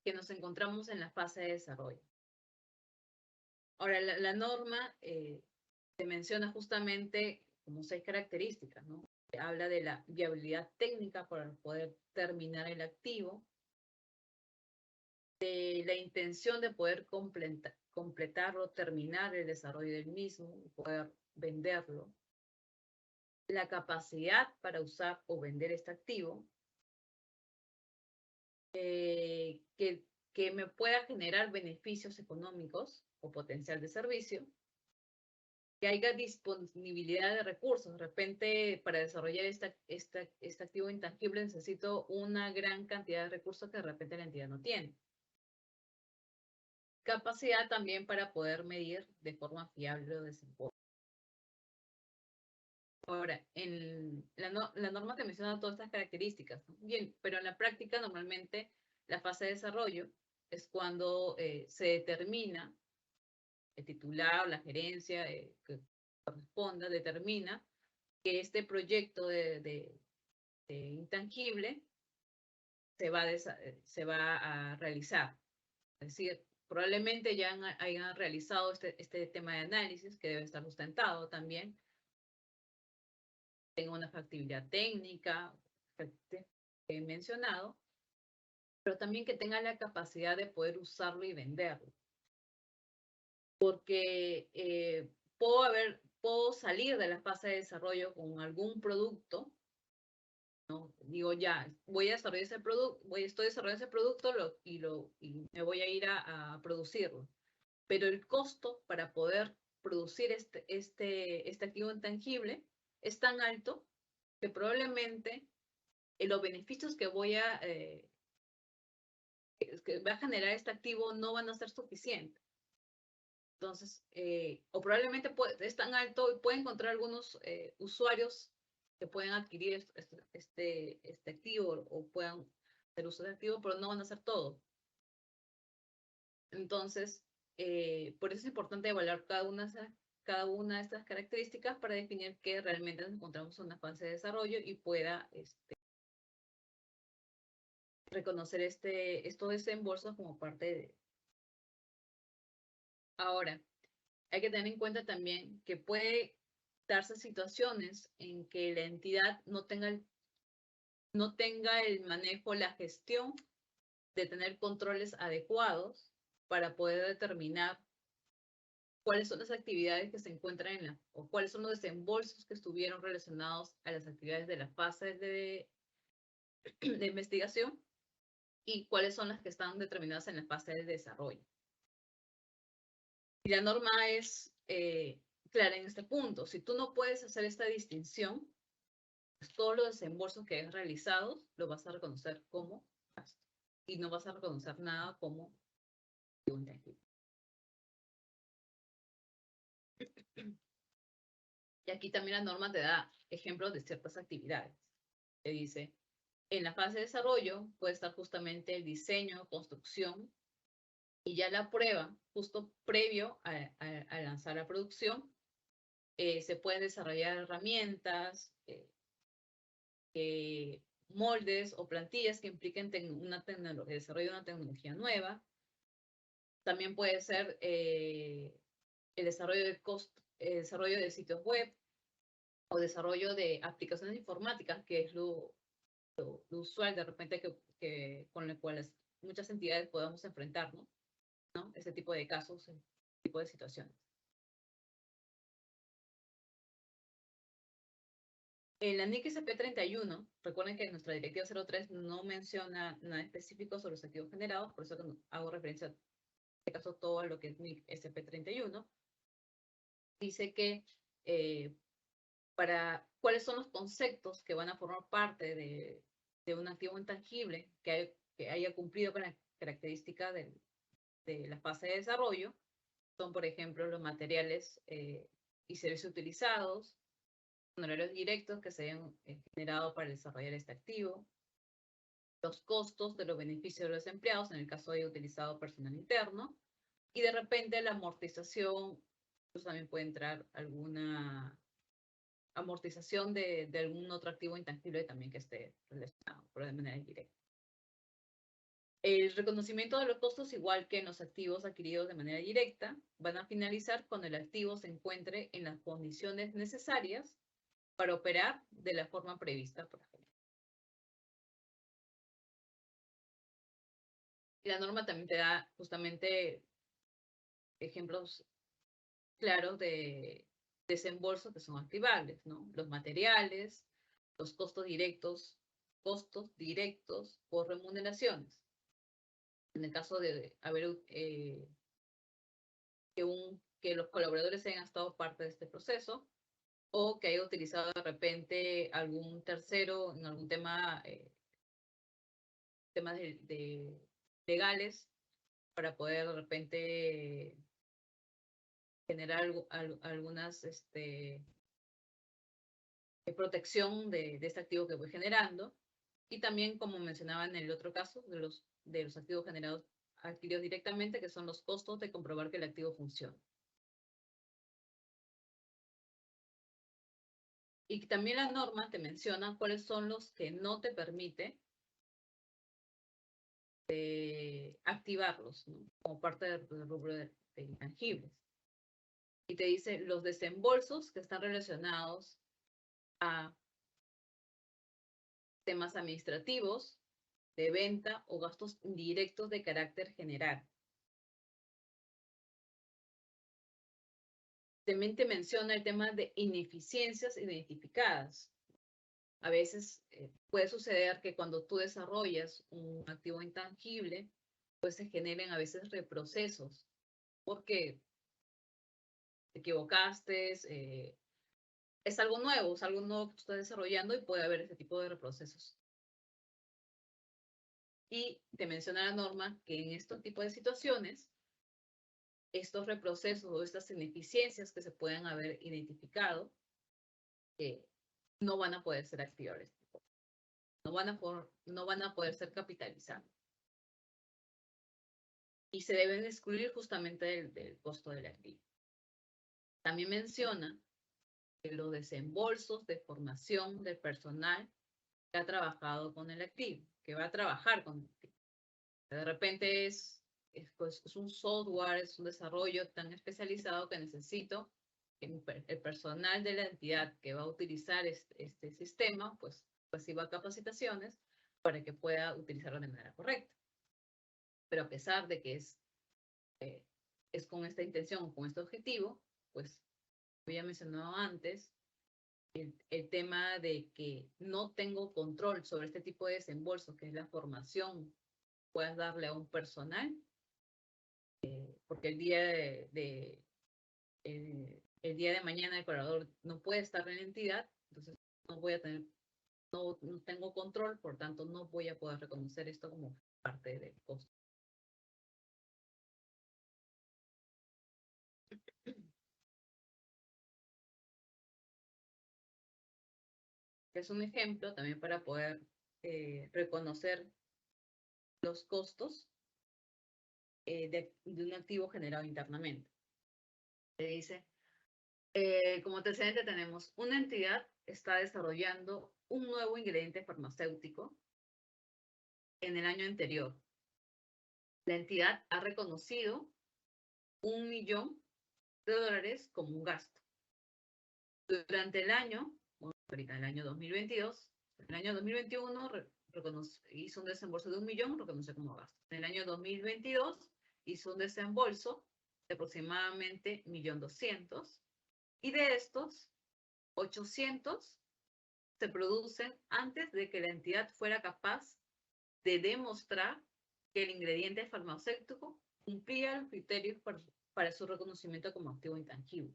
que nos encontramos en la fase de desarrollo. Ahora, la norma se menciona justamente como 6 características, ¿no? Habla de la viabilidad técnica para poder terminar el activo, de la intención de poder completarlo, terminar el desarrollo del mismo, poder venderlo, la capacidad para usar o vender este activo, que me pueda generar beneficios económicos o potencial de servicio, que haya disponibilidad de recursos. De repente, para desarrollar este activo intangible necesito una gran cantidad de recursos que de repente la entidad no tiene. Capacidad también para poder medir de forma fiable o desembolso. Ahora, la norma te menciona todas estas características, ¿no? Bien, pero en la práctica normalmente la fase de desarrollo es cuando se determina, el titular o la gerencia que corresponda, determina que este proyecto de intangible se va a realizar. Es decir, probablemente ya hayan realizado este tema de análisis que debe estar sustentado también, tenga una factibilidad técnica, que he mencionado, pero también que tenga la capacidad de poder usarlo y venderlo. Porque puedo salir de la fase de desarrollo con algún producto, ¿no? Digo, ya, voy a desarrollar ese producto, estoy desarrollando ese producto y me voy a ir a producirlo. Pero el costo para poder producir este activo intangible es tan alto que probablemente los beneficios que que va a generar este activo no van a ser suficientes. Entonces, o probablemente es tan alto y puede encontrar algunos usuarios que pueden adquirir este activo o puedan hacer uso de activo, pero no van a hacer todo. Entonces, por eso es importante evaluar cada una de estas características para definir que realmente nos encontramos en una fase de desarrollo y pueda reconocer estos desembolsos como parte de. Ahora, hay que tener en cuenta también que puede darse situaciones en que la entidad no tenga el manejo, la gestión de tener controles adecuados para poder determinar cuáles son las actividades que se encuentran o cuáles son los desembolsos que estuvieron relacionados a las actividades de las fases de investigación y cuáles son las que están determinadas en la fase de desarrollo. Y la norma es clara en este punto. Si tú no puedes hacer esta distinción, pues todos los desembolsos que hayas realizados lo vas a reconocer como gasto y no vas a reconocer nada como un intangible. Y aquí también la norma te da ejemplos de ciertas actividades. Te dice, en la fase de desarrollo puede estar justamente el diseño, construcción y ya la prueba, justo previo a lanzar la producción, se pueden desarrollar herramientas, moldes o plantillas que impliquen el desarrollo de una tecnología nueva. También puede ser el desarrollo de sitios web o desarrollo de aplicaciones informáticas, que es lo usual de repente con el cual muchas entidades podamos enfrentarnos, ¿no? Ese tipo de casos, ese tipo de situaciones. En la NIC SP31, recuerden que nuestra directiva 03 no menciona nada específico sobre los activos generados, por eso hago referencia, en este caso, todo a lo que es NIC SP31. Dice que cuáles son los conceptos que van a formar parte de un activo intangible que haya cumplido con la característica de la fase de desarrollo, son, por ejemplo, los materiales y servicios utilizados, honorarios directos que se hayan generado para desarrollar este activo, los costos de los beneficios de los empleados, en el caso de utilizado personal interno, y de repente la amortización, pues también puede entrar alguna amortización de algún otro activo intangible también que esté relacionado, pero de manera indirecta. El reconocimiento de los costos, igual que en los activos adquiridos de manera directa, van a finalizar cuando el activo se encuentre en las condiciones necesarias para operar de la forma prevista por la ley. Y la norma también te da justamente ejemplos claros de desembolsos que son activables, ¿no? Los materiales, los costos directos por remuneraciones. En el caso de haber que los colaboradores hayan estado parte de este proceso o que haya utilizado de repente algún tercero en algún tema, temas legales para poder de repente generar algunas protección de este activo que voy generando. Y también, como mencionaba en el otro caso, de los activos adquiridos directamente, que son los costos de comprobar que el activo funciona. Y también la norma te menciona cuáles son los que no te permite activarlos, ¿no? Como parte del rubro de intangibles. Y te dice los desembolsos que están relacionados a temas administrativos, de venta o gastos indirectos de carácter general. También te menciona el tema de ineficiencias identificadas. A veces puede suceder que cuando tú desarrollas un activo intangible, pues se generen a veces reprocesos, porque te equivocaste, es algo nuevo que tú estás desarrollando y puede haber ese tipo de reprocesos. Y te menciona la norma que en estos tipos de situaciones, estos reprocesos o estas ineficiencias que se pueden haber identificado no van a poder ser activables. No van a poder ser capitalizados. Y se deben excluir justamente del costo del activo. También menciona que los desembolsos de formación del personal que ha trabajado con el activo, que va a trabajar con el activo. De repente es un software, es un desarrollo tan especializado que necesito que el personal de la entidad que va a utilizar este sistema, pues reciba capacitaciones para que pueda utilizarlo de manera correcta. Pero a pesar de que es con esta intención, con este objetivo, pues, como ya mencionado antes, el tema de que no tengo control sobre este tipo de desembolso, que es la formación, puedas darle a un personal, porque el día de mañana el colaborador no puede estar en la entidad, entonces no tengo control, por tanto no voy a poder reconocer esto como parte del costo. Es un ejemplo también para poder reconocer los costos de un activo generado internamente. Se dice, como antecedente tenemos, una entidad está desarrollando un nuevo ingrediente farmacéutico en el año anterior. La entidad ha reconocido $1 millón como un gasto. Durante el año, ahorita el año 2022, en el año 2021 hizo un desembolso de $1 millón, reconoció como gasto. En el año 2022 hizo un desembolso de aproximadamente $1.200.000 y de estos 800 se producen antes de que la entidad fuera capaz de demostrar que el ingrediente farmacéutico cumplía los criterios para su reconocimiento como activo intangible.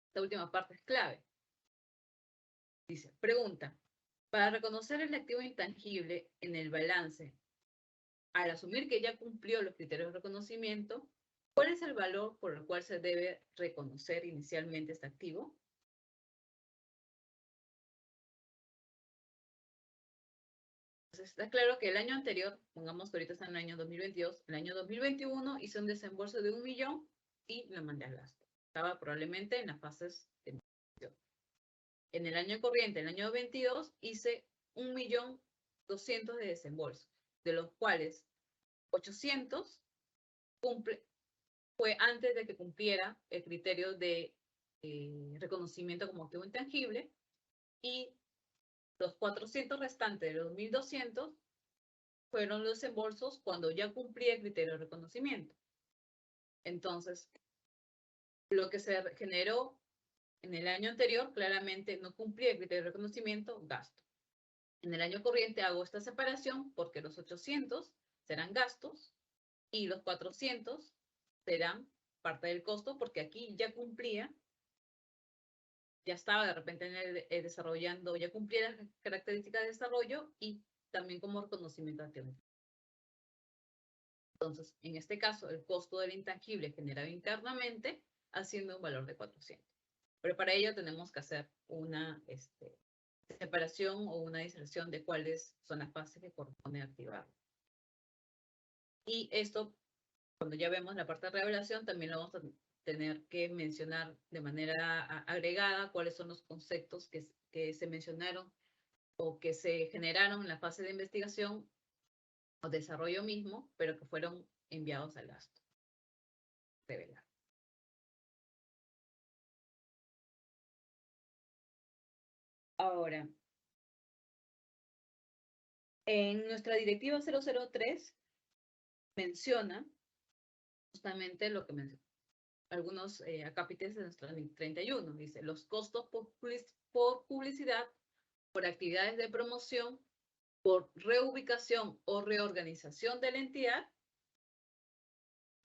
Esta última parte es clave. Dice, pregunta, para reconocer el activo intangible en el balance, al asumir que ya cumplió los criterios de reconocimiento, ¿cuál es el valor por el cual se debe reconocer inicialmente este activo? Entonces, está claro que el año anterior, pongamos que ahorita está en el año 2022, el año 2021 hizo un desembolso de $1 millón y lo mandé al gasto. Estaba probablemente en las fases de En el año corriente, el año 22, hice 1.200.000 de desembolso, de los cuales 800 fue antes de que cumpliera el criterio de reconocimiento como activo intangible, y los 400 restantes de los 1.200 fueron los desembolsos cuando ya cumplía el criterio de reconocimiento. Entonces, lo que se generó en el año anterior claramente no cumplía el criterio de reconocimiento, gasto. En el año corriente hago esta separación porque los 800 serán gastos y los 400 serán parte del costo, porque aquí ya cumplía, ya estaba de repente en el desarrollando, ya cumplía las características de desarrollo y también como reconocimiento activo. Entonces, en este caso, el costo del intangible generado internamente haciendo un valor de 400. Pero para ello tenemos que hacer una separación o una diserción de cuáles son las fases que corresponde activar. Y esto, cuando ya vemos la parte de revelación, también lo vamos a tener que mencionar de manera agregada cuáles son los conceptos que se mencionaron o que se generaron en la fase de investigación o desarrollo mismo, pero que fueron enviados al gasto. Revelar. Ahora, en nuestra directiva 003 menciona justamente lo que menciona algunos acápites de nuestra 31. Dice, los costos por publicidad, por actividades de promoción, por reubicación o reorganización de la entidad,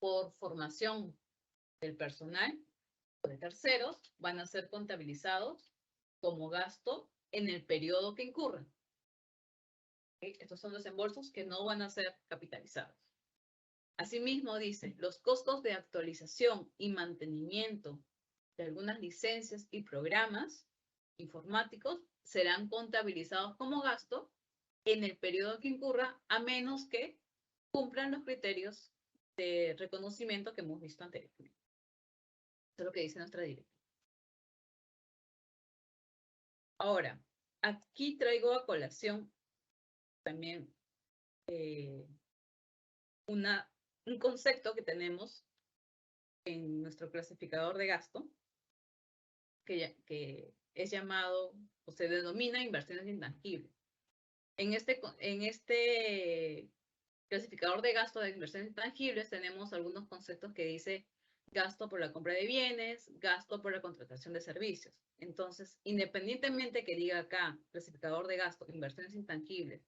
por formación del personal o de terceros, van a ser contabilizados como gasto en el periodo que incurran. ¿Okay? Estos son los desembolsos que no van a ser capitalizados. Asimismo, dice, los costos de actualización y mantenimiento de algunas licencias y programas informáticos serán contabilizados como gasto en el periodo que incurra, a menos que cumplan los criterios de reconocimiento que hemos visto anteriormente. Eso es lo que dice nuestra directiva. Ahora, aquí traigo a colación también un concepto que tenemos en nuestro clasificador de gasto, que es llamado o se denomina inversiones intangibles. En este clasificador de gasto de inversiones intangibles tenemos algunos conceptos que dice gasto por la compra de bienes, gasto por la contratación de servicios. Entonces, independientemente que diga acá clasificador de gasto, inversiones intangibles,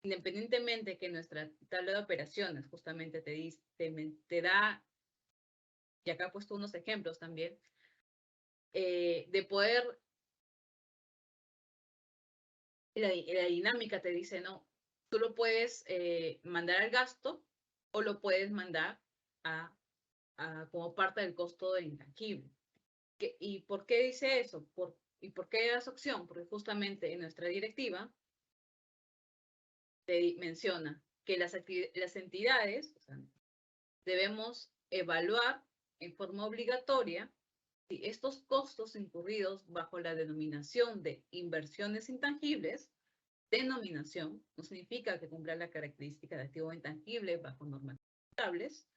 independientemente que nuestra tabla de operaciones justamente te da, y acá he puesto unos ejemplos también, de poder, la dinámica te dice, no, tú lo puedes mandar al gasto o lo puedes mandar como parte del costo del intangible. ¿Y por qué dice eso? ¿Y por qué esa opción? Porque justamente en nuestra directiva te menciona que las entidades, o sea, debemos evaluar en forma obligatoria si estos costos incurridos bajo la denominación de inversiones intangibles, denominación, no significa que cumpla la característica de activo intangible bajo normas contables,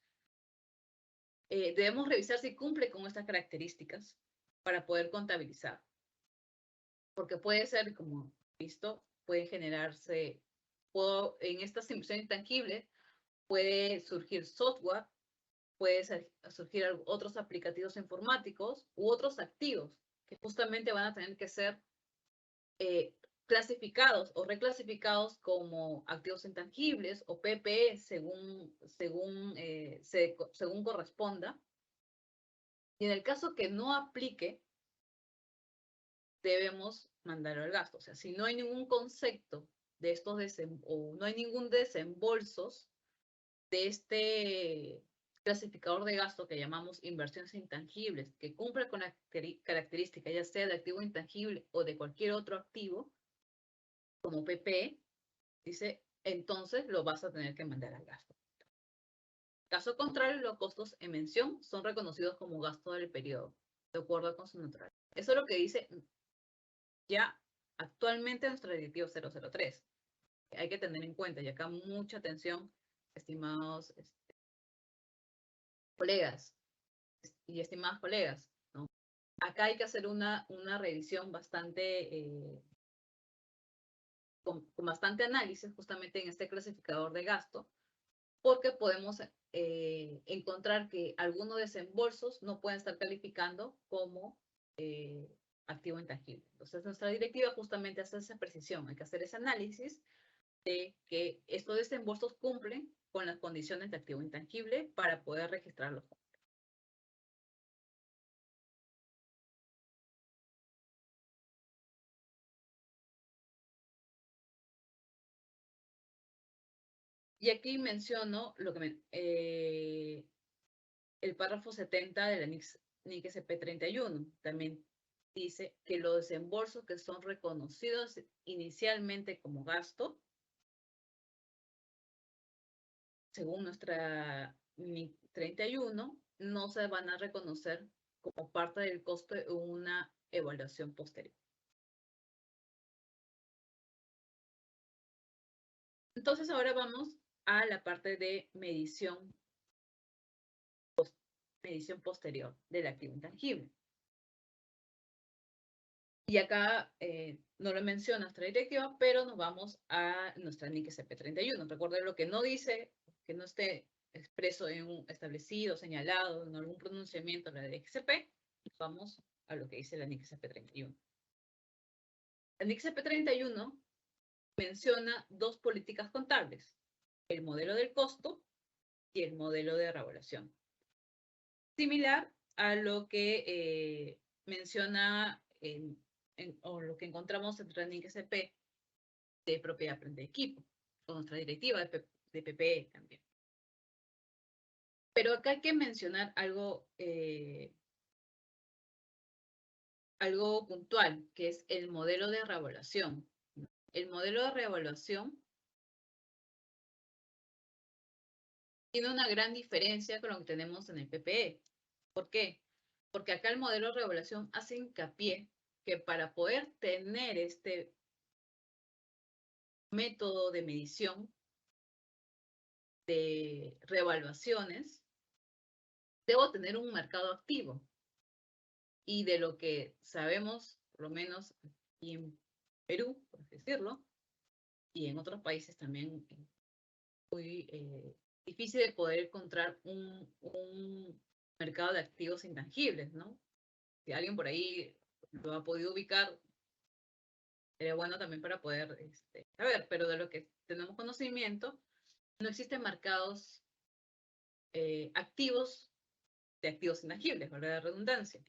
debemos revisar si cumple con estas características para poder contabilizar. Porque puede ser, como visto, puede generarse, en estas inversiones intangibles, puede surgir software, puede surgir otros aplicativos informáticos u otros activos que justamente van a tener que ser clasificados o reclasificados como activos intangibles o PPE según corresponda. Y en el caso que no aplique, debemos mandarlo al gasto. O sea, si no hay ningún concepto de estos o no hay ningún desembolsos de este clasificador de gasto que llamamos inversiones intangibles, que cumple con la característica ya sea de activo intangible o de cualquier otro activo, como PPE, dice, entonces lo vas a tener que mandar al gasto. Caso contrario, los costos en mención son reconocidos como gasto del periodo, de acuerdo con su naturaleza. Eso es lo que dice ya actualmente nuestra directiva 003. Hay que tener en cuenta, y acá mucha atención, estimados colegas y estimadas colegas, ¿no? Acá hay que hacer una revisión bastante, con bastante análisis justamente en este clasificador de gasto, porque podemos encontrar que algunos desembolsos no pueden estar calificando como activo intangible. Entonces, nuestra directiva justamente hace esa precisión, hay que hacer ese análisis de que estos desembolsos cumplen con las condiciones de activo intangible para poder registrarlos. Y aquí menciono lo que el párrafo 70 de la NIC SP 31. También dice que los desembolsos que son reconocidos inicialmente como gasto, según nuestra NIC 31, no se van a reconocer como parte del costo de una evaluación posterior. Entonces ahora vamos a la parte de medición posterior del activo intangible. Y acá no lo menciona nuestra directiva, pero nos vamos a nuestra NIC SP 31. Recuerden lo que no dice, que no esté expreso en un establecido, señalado, en algún pronunciamiento de la NIC SP, vamos a lo que dice la NIC SP 31. La NIC SP 31 menciona dos políticas contables, el modelo del costo y el modelo de revaluación. Similar a lo que menciona o lo que encontramos en la NIC SP de propiedad de equipo, con nuestra directiva de PPE también. Pero acá hay que mencionar algo, algo puntual, que es el modelo de revaluación. El modelo de revaluación tiene una gran diferencia con lo que tenemos en el PPE. ¿Por qué? Porque acá el modelo de revaluación hace hincapié que para poder tener este método de medición de revaluaciones, debo tener un mercado activo. Y de lo que sabemos, por lo menos aquí en Perú, por así decirlo, y en otros países también, muy difícil de poder encontrar un mercado de activos intangibles, ¿no? Si alguien por ahí lo ha podido ubicar, sería bueno también para poder saber, pero de lo que tenemos conocimiento, no existen mercados activos de activos intangibles, ¿verdad? De redundancia.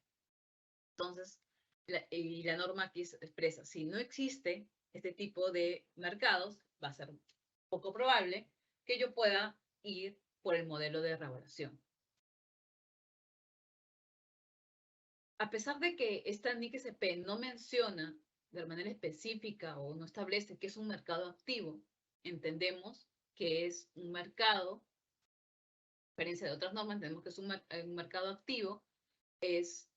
Entonces, la norma aquí expresa, si no existe este tipo de mercados, va a ser poco probable que yo pueda ir por el modelo de revaluación. A pesar de que esta NIC SP no menciona de manera específica o no establece que es un mercado activo, entendemos que es un mercado, a diferencia de otras normas, entendemos que es un mercado activo, es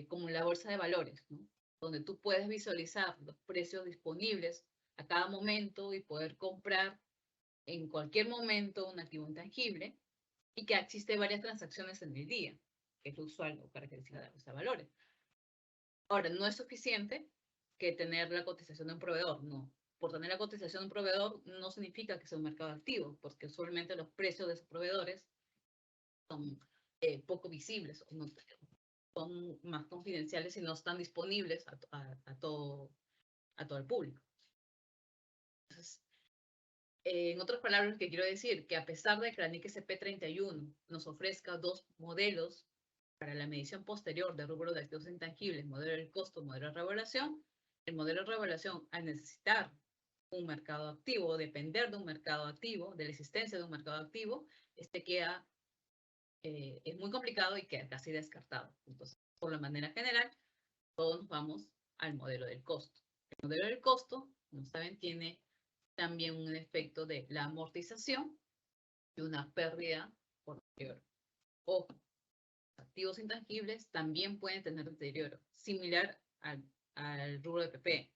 como la bolsa de valores, ¿no? Donde tú puedes visualizar los precios disponibles a cada momento y poder comprar en cualquier momento un activo intangible y que existe varias transacciones en el día, que es lo usual o característica de la bolsa de valores. Ahora, no es suficiente que tener la cotización de un proveedor, no. Por tener la cotización de un proveedor no significa que sea un mercado activo, porque usualmente los precios de esos proveedores son poco visibles o no, son más confidenciales y no están disponibles a todo el público. Entonces, en otras palabras, lo que quiero decir, que a pesar de que la NIC SP 31 nos ofrezca dos modelos para la medición posterior de rubro de activos intangibles, modelo del costo, modelo de revaluación, el modelo de revaluación, al necesitar un mercado activo o depender de un mercado activo, de la existencia de un mercado activo, queda, es muy complicado y queda casi descartado. Entonces, por la manera general, todos nos vamos al modelo del costo. El modelo del costo, como saben, tiene también un efecto de la amortización y una pérdida por deterioro. Ojo, activos intangibles también pueden tener deterioro, similar al rubro de PP.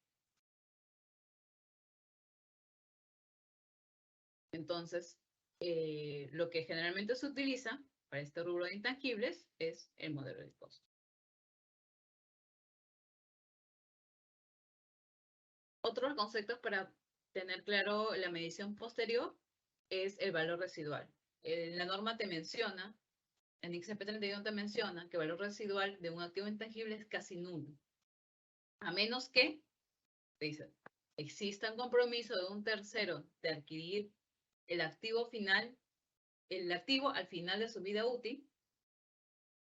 Entonces, lo que generalmente se utiliza para este rubro de intangibles es el modelo de costo. Otros conceptos para tener claro la medición posterior es el valor residual. La norma te menciona, el NIC CP31 te menciona que el valor residual de un activo intangible es casi nulo. A menos que, dice, exista un compromiso de un tercero de adquirir el activo al final de su vida útil.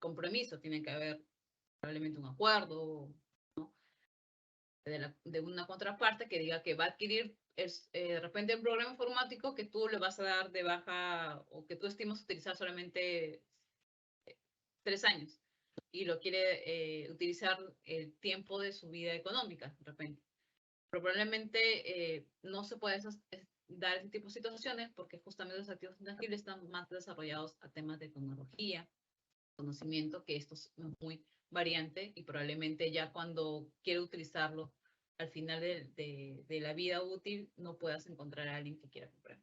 Compromiso, tiene que haber probablemente un acuerdo, ¿no? de una contraparte que diga que va a adquirir de repente un programa informático que tú le vas a dar de baja o que tú estimas utilizar solamente 3 años y lo quiere utilizar el tiempo de su vida económica, de repente. Pero probablemente no se puede dar ese tipo de situaciones porque justamente los activos intangibles están más desarrollados a temas de tecnología, conocimiento, que esto es muy variante y probablemente ya cuando quiera utilizarlo al final de la vida útil no puedas encontrar a alguien que quiera comprar.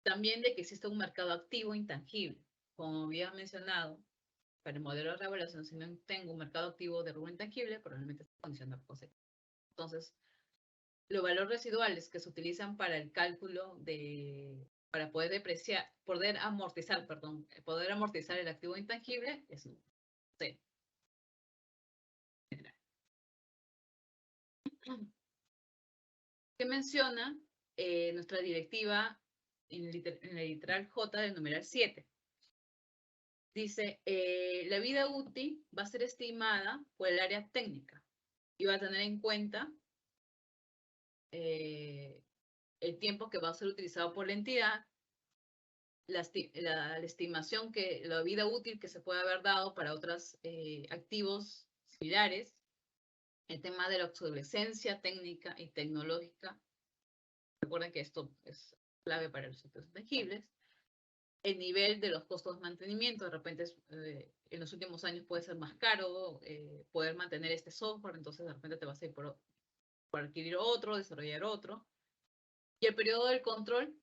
También de que existe un mercado activo intangible. Como había mencionado, para el modelo de revaluación, si no tengo un mercado activo de rubro intangible, probablemente esté condicionado por consecuencia. Entonces, los valores residuales que se utilizan para el cálculo para poder amortizar el activo intangible es cero. Que menciona nuestra directiva en la literal J del numeral 7. Dice, la vida útil va a ser estimada por el área técnica y va a tener en cuenta el tiempo que va a ser utilizado por la entidad, la estimación la vida útil que se puede haber dado para otros activos similares, el tema de la obsolescencia técnica y tecnológica. Recuerden que esto es clave para los activos intangibles. El nivel de los costos de mantenimiento, de repente en los últimos años puede ser más caro poder mantener este software, entonces de repente te vas a ir por adquirir otro, desarrollar otro. Y el periodo del control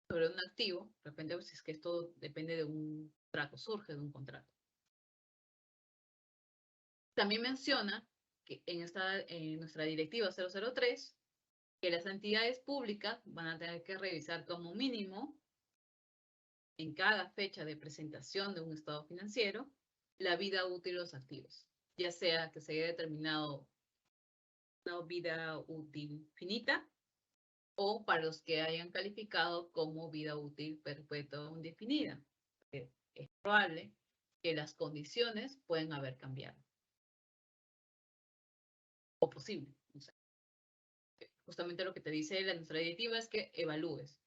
sobre un activo, de repente si es que esto depende de un contrato, surge de un contrato. También menciona que en nuestra directiva 003, que las entidades públicas van a tener que revisar como mínimo en cada fecha de presentación de un estado financiero la vida útil de los activos, ya sea que se haya determinado una vida útil finita o para los que hayan calificado como vida útil perpetua o indefinida. Es probable que las condiciones pueden haber cambiado. O posible. No sé. Justamente lo que te dice nuestra directiva es que evalúes.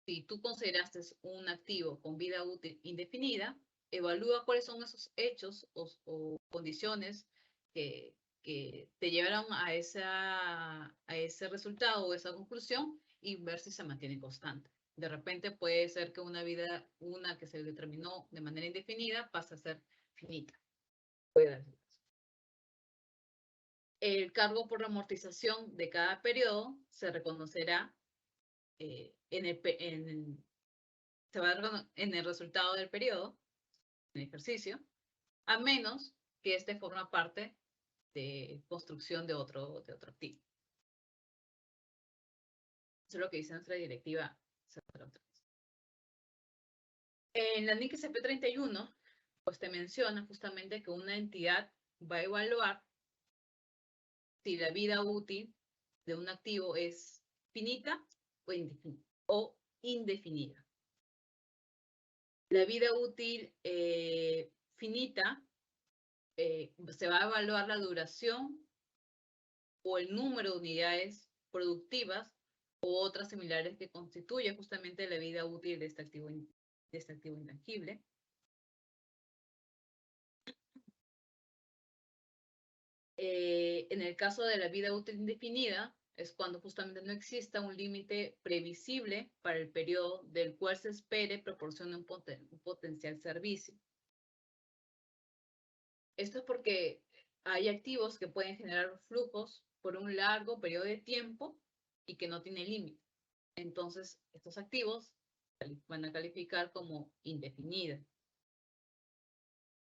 Si tú consideraste un activo con vida útil indefinida, evalúa cuáles son esos hechos o condiciones que te llevaron a ese resultado o esa conclusión y ver si se mantiene constante. De repente puede ser que una que se determinó de manera indefinida pasa a ser finita. Puede darse. El cargo por amortización de cada periodo se reconocerá en el resultado del periodo, en el ejercicio, a menos que este forma parte de construcción de otro activo. Eso es lo que dice nuestra directiva 003. En la NIC CP31, pues te menciona justamente que una entidad va a evaluar si la vida útil de un activo es finita o indefinida. La vida útil finita se va a evaluar la duración o el número de unidades productivas o otras similares que constituye justamente la vida útil de este activo intangible. En el caso de la vida útil indefinida, es cuando justamente no exista un límite previsible para el periodo del cual se espere proporcione un potencial servicio. Esto es porque hay activos que pueden generar flujos por un largo periodo de tiempo y que no tienen límite. Entonces, estos activos van a calificar como indefinidos.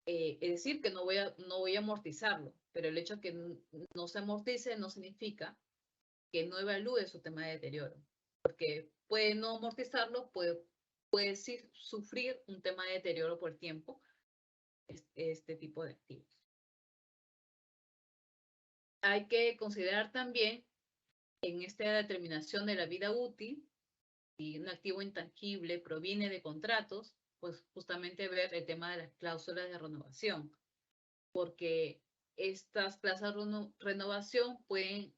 Es decir, que no voy a amortizarlo, pero el hecho de que no se amortice no significa que no evalúe su tema de deterioro, porque puede no amortizarlo, puede sí sufrir un tema de deterioro por tiempo, este tipo de activos. Hay que considerar también en esta determinación de la vida útil, si un activo intangible proviene de contratos, pues justamente ver el tema de las cláusulas de renovación, porque estas cláusulas de renovación pueden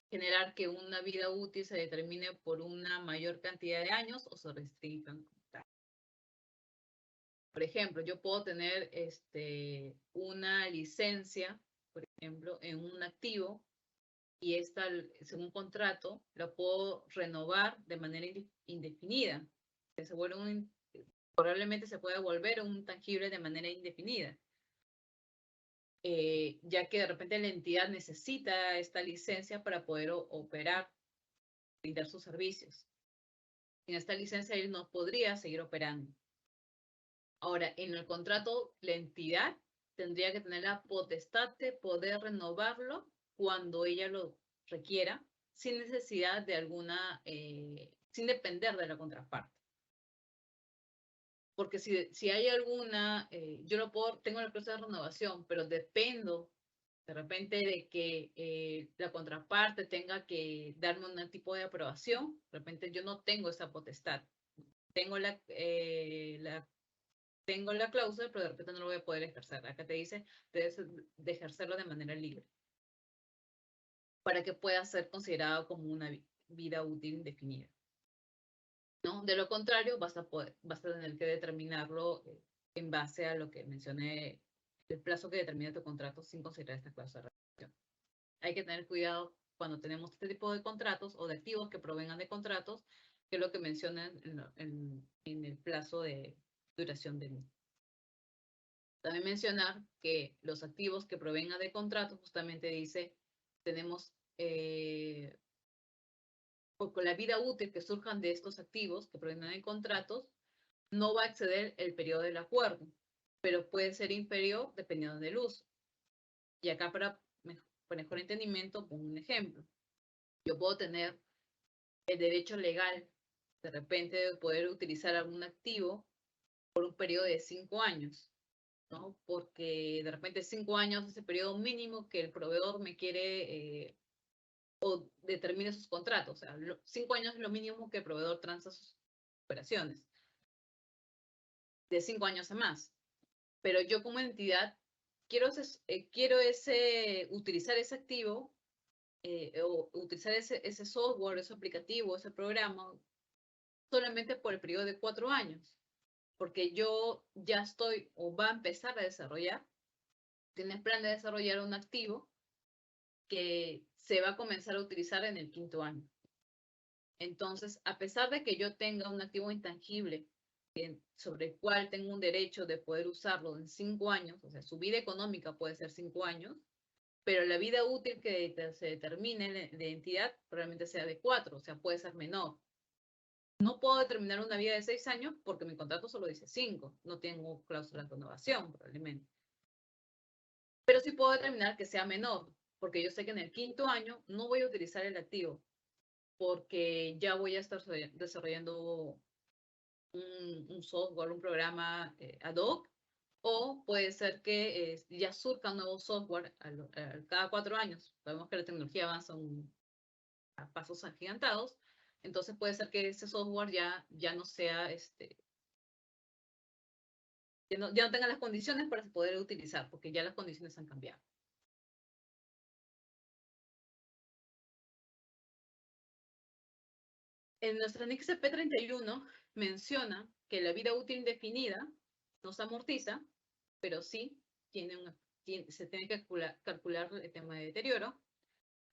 generar que una vida útil se determine por una mayor cantidad de años o se restrinjan. Por ejemplo, yo puedo tener una licencia, por ejemplo, en un activo y esta, según contrato, la puedo renovar de manera indefinida. Probablemente se pueda volver un tangible de manera indefinida. Ya que de repente la entidad necesita esta licencia para poder operar, brindar sus servicios. Sin esta licencia él no podría seguir operando. Ahora, en el contrato, la entidad tendría que tener la potestad de poder renovarlo cuando ella lo requiera, sin necesidad de sin depender de la contraparte. Porque si hay alguna, tengo la clase de renovación, pero dependo de repente de que la contraparte tenga que darme un tipo de aprobación, de repente yo no tengo esa potestad. Tengo tengo la cláusula, pero de repente no lo voy a poder ejercer. Acá te dice, debes de ejercerlo de manera libre para que pueda ser considerado como una vida útil indefinida. ¿No? De lo contrario, vas a tener que determinarlo en base a lo que mencioné, el plazo que determina tu contrato sin considerar esta cláusula de renovación. Hay que tener cuidado cuando tenemos este tipo de contratos o de activos que provengan de contratos, que es lo que mencionan en el plazo de duración del mismo. También mencionar que los activos que provengan de contratos, justamente dice, tenemos con la vida útil que surjan de estos activos que provengan de contratos, no va a exceder el periodo del acuerdo, pero puede ser inferior dependiendo del uso. Y acá para mejor entendimiento, pongo un ejemplo. Yo puedo tener el derecho legal, de repente, de poder utilizar algún activo por un periodo de 5 años, ¿no? Porque de repente 5 años es el periodo mínimo que el proveedor me quiere o determine sus contratos. O sea, 5 años es lo mínimo que el proveedor transa sus operaciones. De 5 años a más. Pero yo como entidad quiero utilizar ese activo o utilizar ese software, ese aplicativo, ese programa solamente por el periodo de 4 años. Porque yo ya estoy o va a empezar a desarrollar, tienes plan de desarrollar un activo que se va a comenzar a utilizar en el 5.º año. Entonces, a pesar de que yo tenga un activo intangible sobre el cual tengo un derecho de poder usarlo en 5 años, o sea, su vida económica puede ser 5 años, pero la vida útil que se determine de entidad probablemente sea de 4, o sea, puede ser menor. No puedo determinar una vida de 6 años porque mi contrato solo dice 5, no tengo cláusula de renovación probablemente. Pero sí puedo determinar que sea menor, porque yo sé que en el 5.º año no voy a utilizar el activo, porque ya voy a estar desarrollando un software, un programa ad hoc, o puede ser que ya surja un nuevo software cada 4 años. Sabemos que la tecnología avanza a pasos agigantados, entonces puede ser que ese software ya no sea, ya no tenga las condiciones para poder utilizar, porque ya las condiciones han cambiado. En nuestra NIC CP31 menciona que la vida útil indefinida no se amortiza, pero sí se tiene que calcular el tema de deterioro.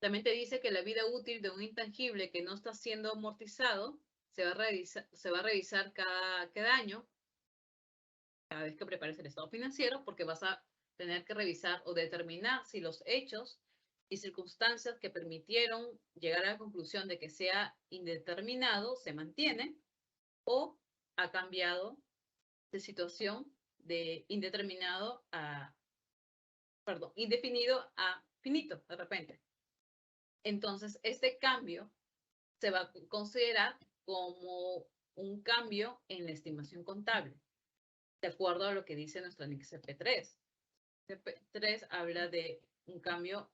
También te dice que la vida útil de un intangible que no está siendo amortizado se va a revisar cada año, cada vez que prepares el estado financiero, porque vas a tener que revisar o determinar si los hechos y circunstancias que permitieron llegar a la conclusión de que sea indeterminado se mantienen o ha cambiado de situación de indeterminado a, perdón, indefinido a finito de repente. Entonces, este cambio se va a considerar como un cambio en la estimación contable, de acuerdo a lo que dice nuestro anexo CP3. CP3 habla de un cambio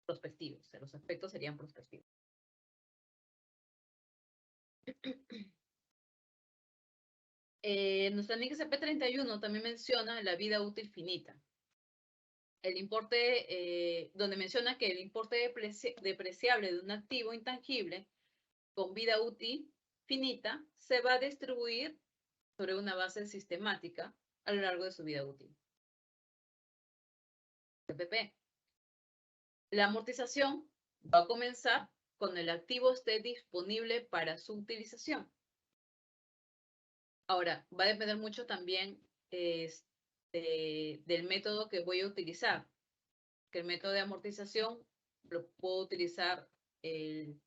prospectivo, o sea, los aspectos serían prospectivos. Nuestro anexo CP31 también menciona la vida útil finita. El importe, donde menciona que el importe depreciable de un activo intangible con vida útil finita se va a distribuir sobre una base sistemática a lo largo de su vida útil. PPP. La amortización va a comenzar cuando el activo esté disponible para su utilización. Ahora, va a depender mucho también del método que voy a utilizar. Que el método de amortización lo puedo utilizar el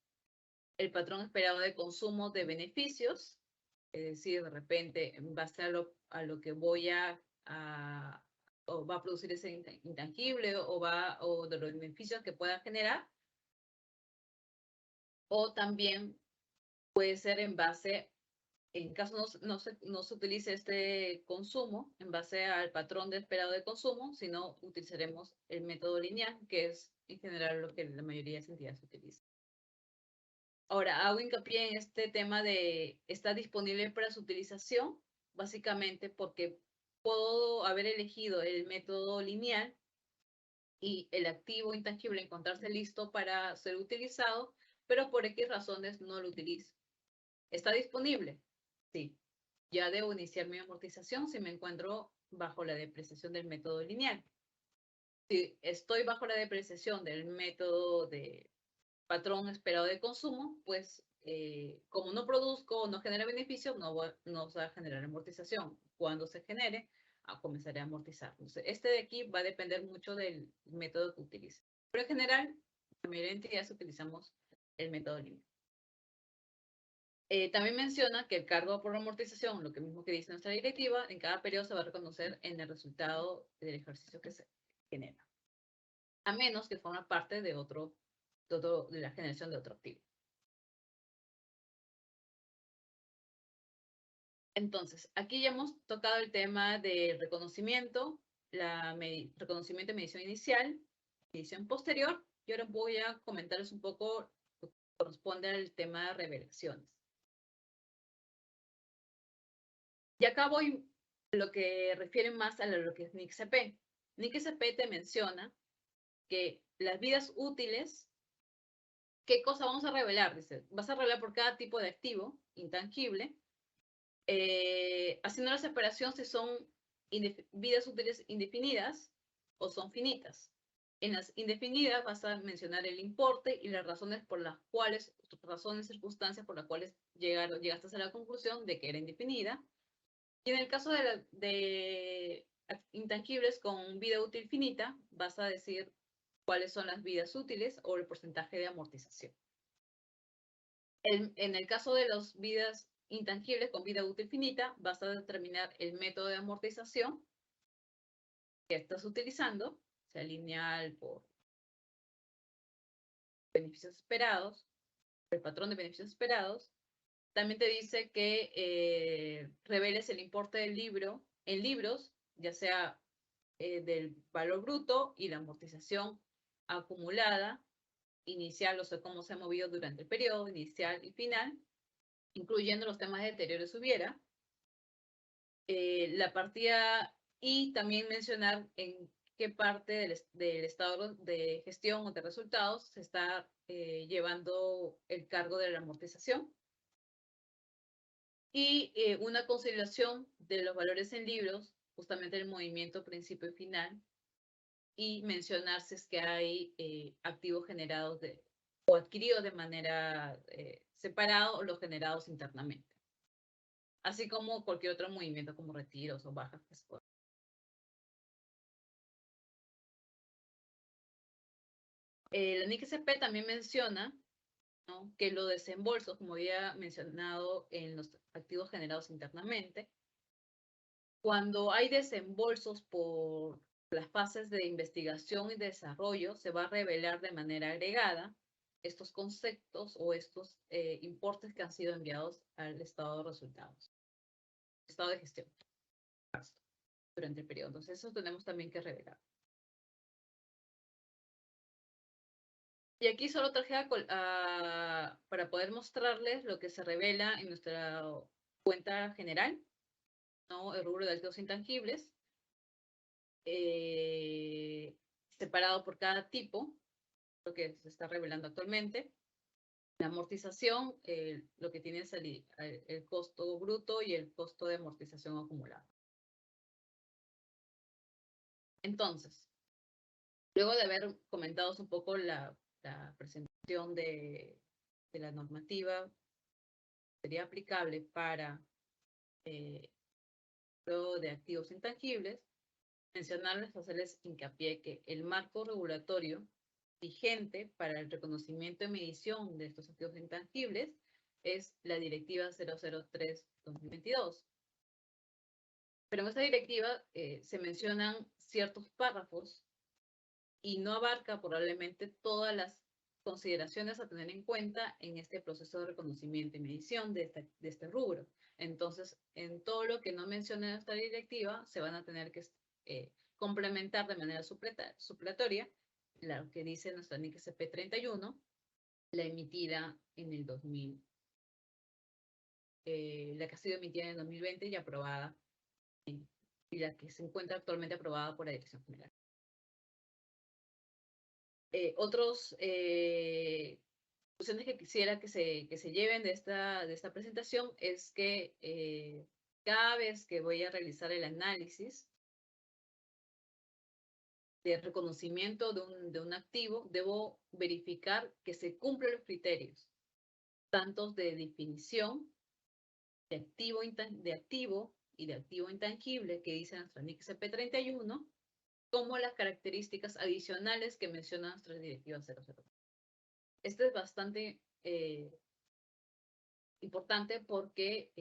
patrón esperado de consumo de beneficios, es decir, de repente, en base a lo que voy o va a producir ese intangible o de los beneficios que pueda generar, o también puede ser en base, en caso no se utilice este consumo, en base al patrón de esperado de consumo, sino utilizaremos el método lineal, que es en general lo que la mayoría de las entidades utilizan. Ahora, hago hincapié en este tema de está disponible para su utilización, básicamente porque puedo haber elegido el método lineal y el activo intangible encontrarse listo para ser utilizado, pero por X razones no lo utilizo. ¿Está disponible? Sí. Ya debo iniciar mi amortización si me encuentro bajo la depreciación del método lineal. Si estoy bajo la depreciación del método de patrón esperado de consumo, pues como no produzco o no genera beneficios, no va a generar amortización. Cuando se genere, comenzaré a amortizar. Entonces, este de aquí va a depender mucho del método que utilice. Pero en general, la mayoría de entidades utilizamos el método lineal. También menciona que el cargo por amortización, lo que mismo que dice nuestra directiva, en cada periodo se va a reconocer en el resultado del ejercicio que se genera, a menos que forma parte de la generación de otro activo. Entonces, aquí ya hemos tocado el tema de reconocimiento, reconocimiento y medición inicial, medición posterior, y ahora voy a comentarles un poco lo que corresponde al tema de revelaciones. Y acá voy lo que refiere más a lo que es NICSP. NICSP te menciona que las vidas útiles, ¿qué cosa vamos a revelar? Dice, vas a revelar por cada tipo de activo intangible, haciendo la separación si son vidas útiles indefinidas o son finitas. En las indefinidas vas a mencionar el importe y las razones por las cuales, circunstancias por las cuales llegaste a la conclusión de que era indefinida. Y en el caso de intangibles con vida útil finita, vas a decir cuáles son las vidas útiles o el porcentaje de amortización. En el caso de las vidas intangibles con vida útil finita, vas a determinar el método de amortización que estás utilizando, sea lineal por beneficios esperados, el patrón de beneficios esperados. También te dice que reveles el importe del libro en libros, ya sea del valor bruto y la amortización acumulada, inicial, o sea, cómo se ha movido durante el periodo inicial y final, incluyendo los temas de deterioro si hubiera. La partida y también mencionar en qué parte del estado de gestión o de resultados se está llevando el cargo de la amortización. Y una conciliación de los valores en libros, justamente el movimiento principio y final, y mencionar si es que hay activos generados o adquiridos de manera separada o los generados internamente. Así como cualquier otro movimiento como retiros o bajas que se puedan. La NIC-SP también menciona, ¿no?, que los desembolsos, como había mencionado en los activos generados internamente, cuando hay desembolsos por las fases de investigación y desarrollo, se va a revelar de manera agregada estos conceptos o estos importes que han sido enviados al estado de resultados, estado de gestión durante el periodo. Entonces, eso tenemos también que revelar. Y aquí solo traje para poder mostrarles lo que se revela en nuestra cuenta general, ¿no?, el rubro de activos intangibles, separado por cada tipo, lo que se está revelando actualmente. La amortización, lo que tiene es el costo bruto y el costo de amortización acumulado. Entonces, luego de haber comentado un poco la presentación de la normativa, sería aplicable para luego de activos intangibles, mencionarles, hacerles hincapié que el marco regulatorio vigente para el reconocimiento y medición de estos activos intangibles es la Directiva 003/2022. Pero en esta directiva se mencionan ciertos párrafos y no abarca probablemente todas las consideraciones a tener en cuenta en este proceso de reconocimiento y medición de este rubro. Entonces, en todo lo que no menciona esta directiva, se van a tener que complementar de manera supletoria lo que dice nuestra NIC SP 31, la emitida en el 2000, la que ha sido emitida en el 2020 y aprobada, y la que se encuentra actualmente aprobada por la Dirección General. Otros conclusiones que quisiera que se lleven de esta presentación es que cada vez que voy a realizar el análisis de reconocimiento de un activo, debo verificar que se cumplen los criterios, tanto de definición de activo y de activo intangible que dice nuestra NIC CP 31, como las características adicionales que menciona nuestra Directiva 003. Esto es bastante importante porque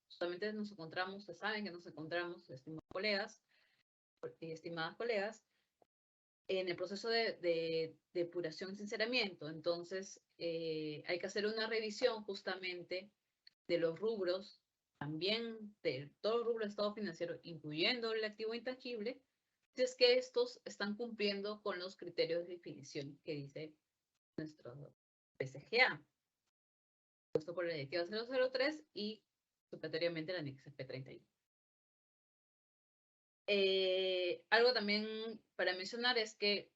justamente nos encontramos, ustedes saben que nos encontramos, estimadas colegas, en el proceso de depuración y sinceramiento. Entonces, hay que hacer una revisión justamente de los rubros, también de todo el rubro de estado financiero, incluyendo el activo intangible, si es que estos están cumpliendo con los criterios de definición que dice nuestro PCGA, puesto por la Directiva 003 y supletoriamente la NIC CP 31. Algo también para mencionar es que,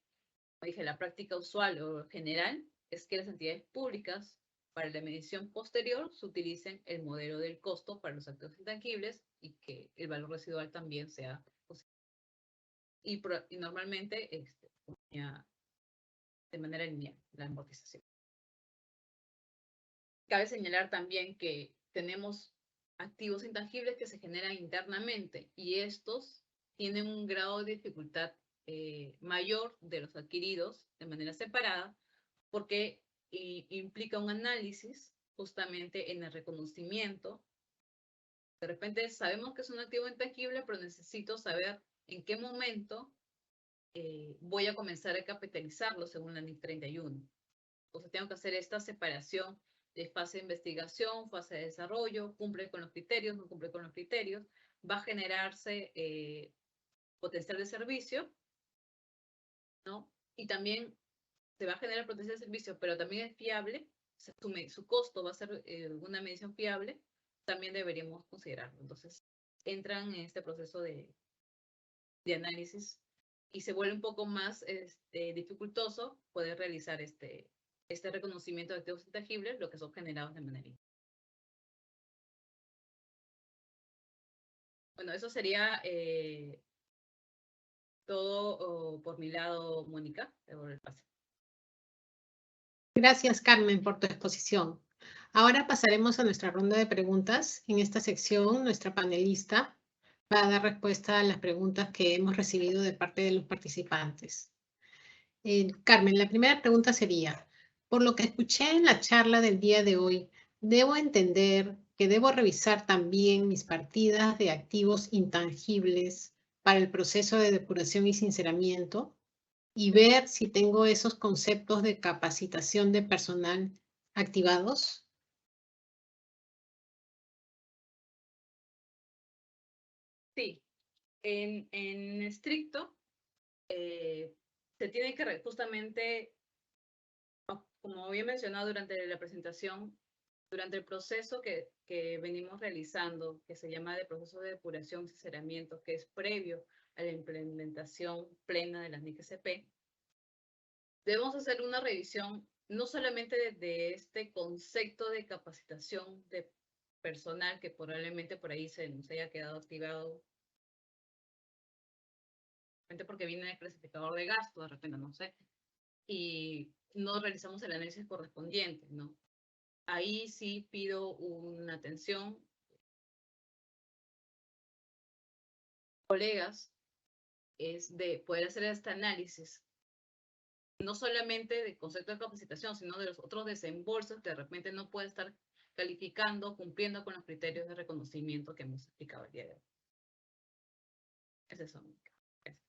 como dije, la práctica usual o general es que las entidades públicas para la medición posterior se utilicen el modelo del costo para los activos intangibles y que el valor residual también sea posible. Y normalmente de manera lineal la amortización. Cabe señalar también que tenemos activos intangibles que se generan internamente y estos tienen un grado de dificultad mayor de los adquiridos de manera separada porque implica un análisis justamente en el reconocimiento. De repente sabemos que es un activo intangible, pero necesito saber en qué momento voy a comenzar a capitalizarlo según la NIC 31. Entonces tengo que hacer esta separación de fase de investigación, fase de desarrollo, cumple con los criterios, no cumple con los criterios, va a generarse potencial de servicio, ¿no? Y también se va a generar potencial de servicio, pero también es fiable, su costo va a ser una medición fiable, también deberíamos considerarlo. Entonces, entran en este proceso de análisis y se vuelve un poco más dificultoso poder realizar este reconocimiento de activos intangibles, lo que son generados de manera indirecta. Bueno, eso sería todo por mi lado, Mónica. Por el pase. Gracias, Carmen, por tu exposición. Ahora pasaremos a nuestra ronda de preguntas. En esta sección, nuestra panelista va a dar respuesta a las preguntas que hemos recibido de parte de los participantes. Carmen, la primera pregunta sería, por lo que escuché en la charla del día de hoy, ¿debo entender que debo revisar también mis partidas de activos intangibles para el proceso de depuración y sinceramiento y ver si tengo esos conceptos de capacitación de personal activados? Sí, en estricto, se tiene que justamente, como había mencionado durante la presentación, durante el proceso que venimos realizando, que se llama de proceso de depuración y sinceramiento, que es previo a la implementación plena de la NIC-SP, debemos hacer una revisión no solamente de este concepto de capacitación de personal que probablemente por ahí se nos haya quedado activado, porque viene el clasificador de gasto, de repente, no sé, y no realizamos el análisis correspondiente, ¿no? Ahí sí pido una atención, colegas, es de poder hacer este análisis, no solamente de concepto de capacitación, sino de los otros desembolsos que de repente no puede estar calificando, cumpliendo con los criterios de reconocimiento que hemos explicado el día de hoy. Es eso.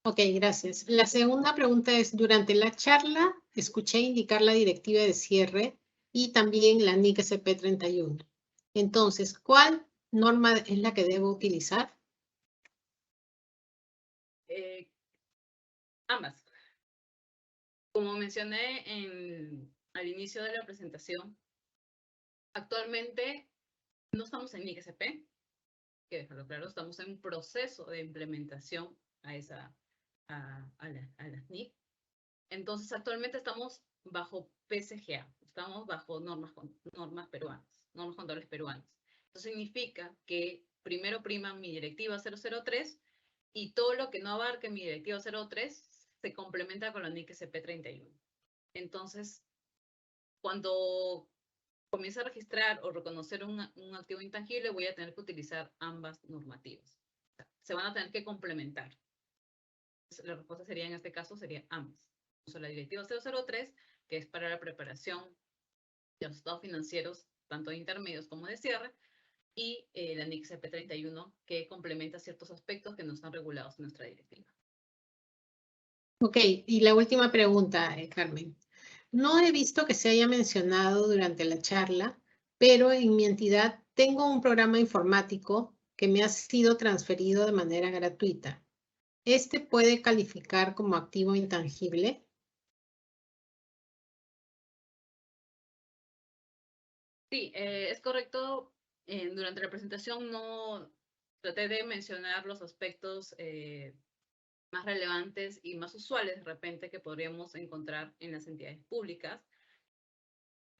Ok, gracias. La segunda pregunta es, durante la charla escuché indicar la directiva de cierre y también la NIC SP31. Entonces, ¿cuál norma es la que debo utilizar? Ambas. Como mencioné al inicio de la presentación, actualmente no estamos en NIC-SP, que dejarlo claro, estamos en proceso de implementación a las NIC. Entonces, actualmente estamos bajo PCGA, estamos bajo normas peruanas, normas contables peruanas. Eso significa que primero prima mi directiva 003 y todo lo que no abarque mi directiva 03 se complementa con la NIC SP31. Entonces, cuando comience a registrar o reconocer un activo intangible, voy a tener que utilizar ambas normativas. Se van a tener que complementar. La respuesta sería, en este caso, sería ambas. La directiva 003, que es para la preparación de los estados financieros, tanto de intermedios como de cierre, y la NIC CP31, que complementa ciertos aspectos que no están regulados en nuestra directiva. Ok, y la última pregunta, Carmen. No he visto que se haya mencionado durante la charla, pero en mi entidad tengo un programa informático que me ha sido transferido de manera gratuita. ¿Este puede calificar como activo intangible? Sí, es correcto. Durante la presentación no traté de mencionar los aspectos más relevantes y más usuales de repente que podríamos encontrar en las entidades públicas.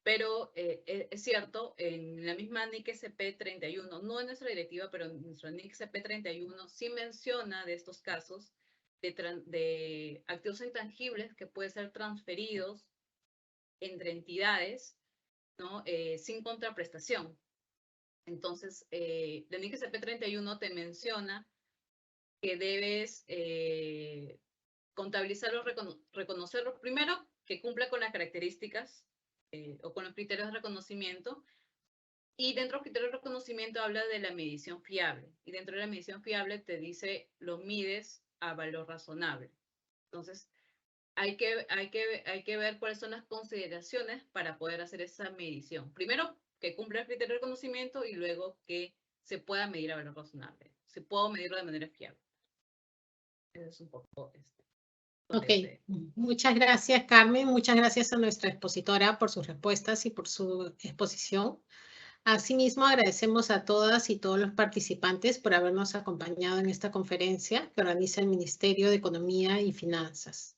Pero es cierto, en la misma NIC CP31, no en nuestra directiva, pero en nuestra NIC CP31 sí menciona de estos casos de activos intangibles que pueden ser transferidos entre entidades, ¿no? Sin contraprestación. Entonces, la NIC CP31 te menciona que debes contabilizarlos, reconocerlos primero, que cumpla con las características o con los criterios de reconocimiento. Y dentro de los criterios de reconocimiento habla de la medición fiable. Y dentro de la medición fiable te dice, lo mides a valor razonable. Entonces, hay que ver cuáles son las consideraciones para poder hacer esa medición. Primero, que cumpla el criterio de reconocimiento y luego que se pueda medir a valor razonable. Se puede medirlo de manera fiable. Eso es un poco Ok, muchas gracias, Carmen. Muchas gracias a nuestra expositora por sus respuestas y por su exposición. Asimismo, agradecemos a todas y todos los participantes por habernos acompañado en esta conferencia que organiza el Ministerio de Economía y Finanzas.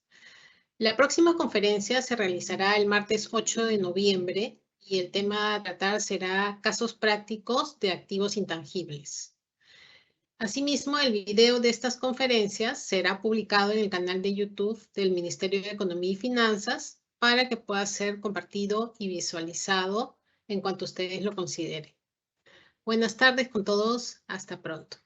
La próxima conferencia se realizará el martes 8 de noviembre y el tema a tratar será casos prácticos de activos intangibles. Asimismo, el video de estas conferencias será publicado en el canal de YouTube del Ministerio de Economía y Finanzas para que pueda ser compartido y visualizado en cuanto ustedes lo consideren. Buenas tardes con todos. Hasta pronto.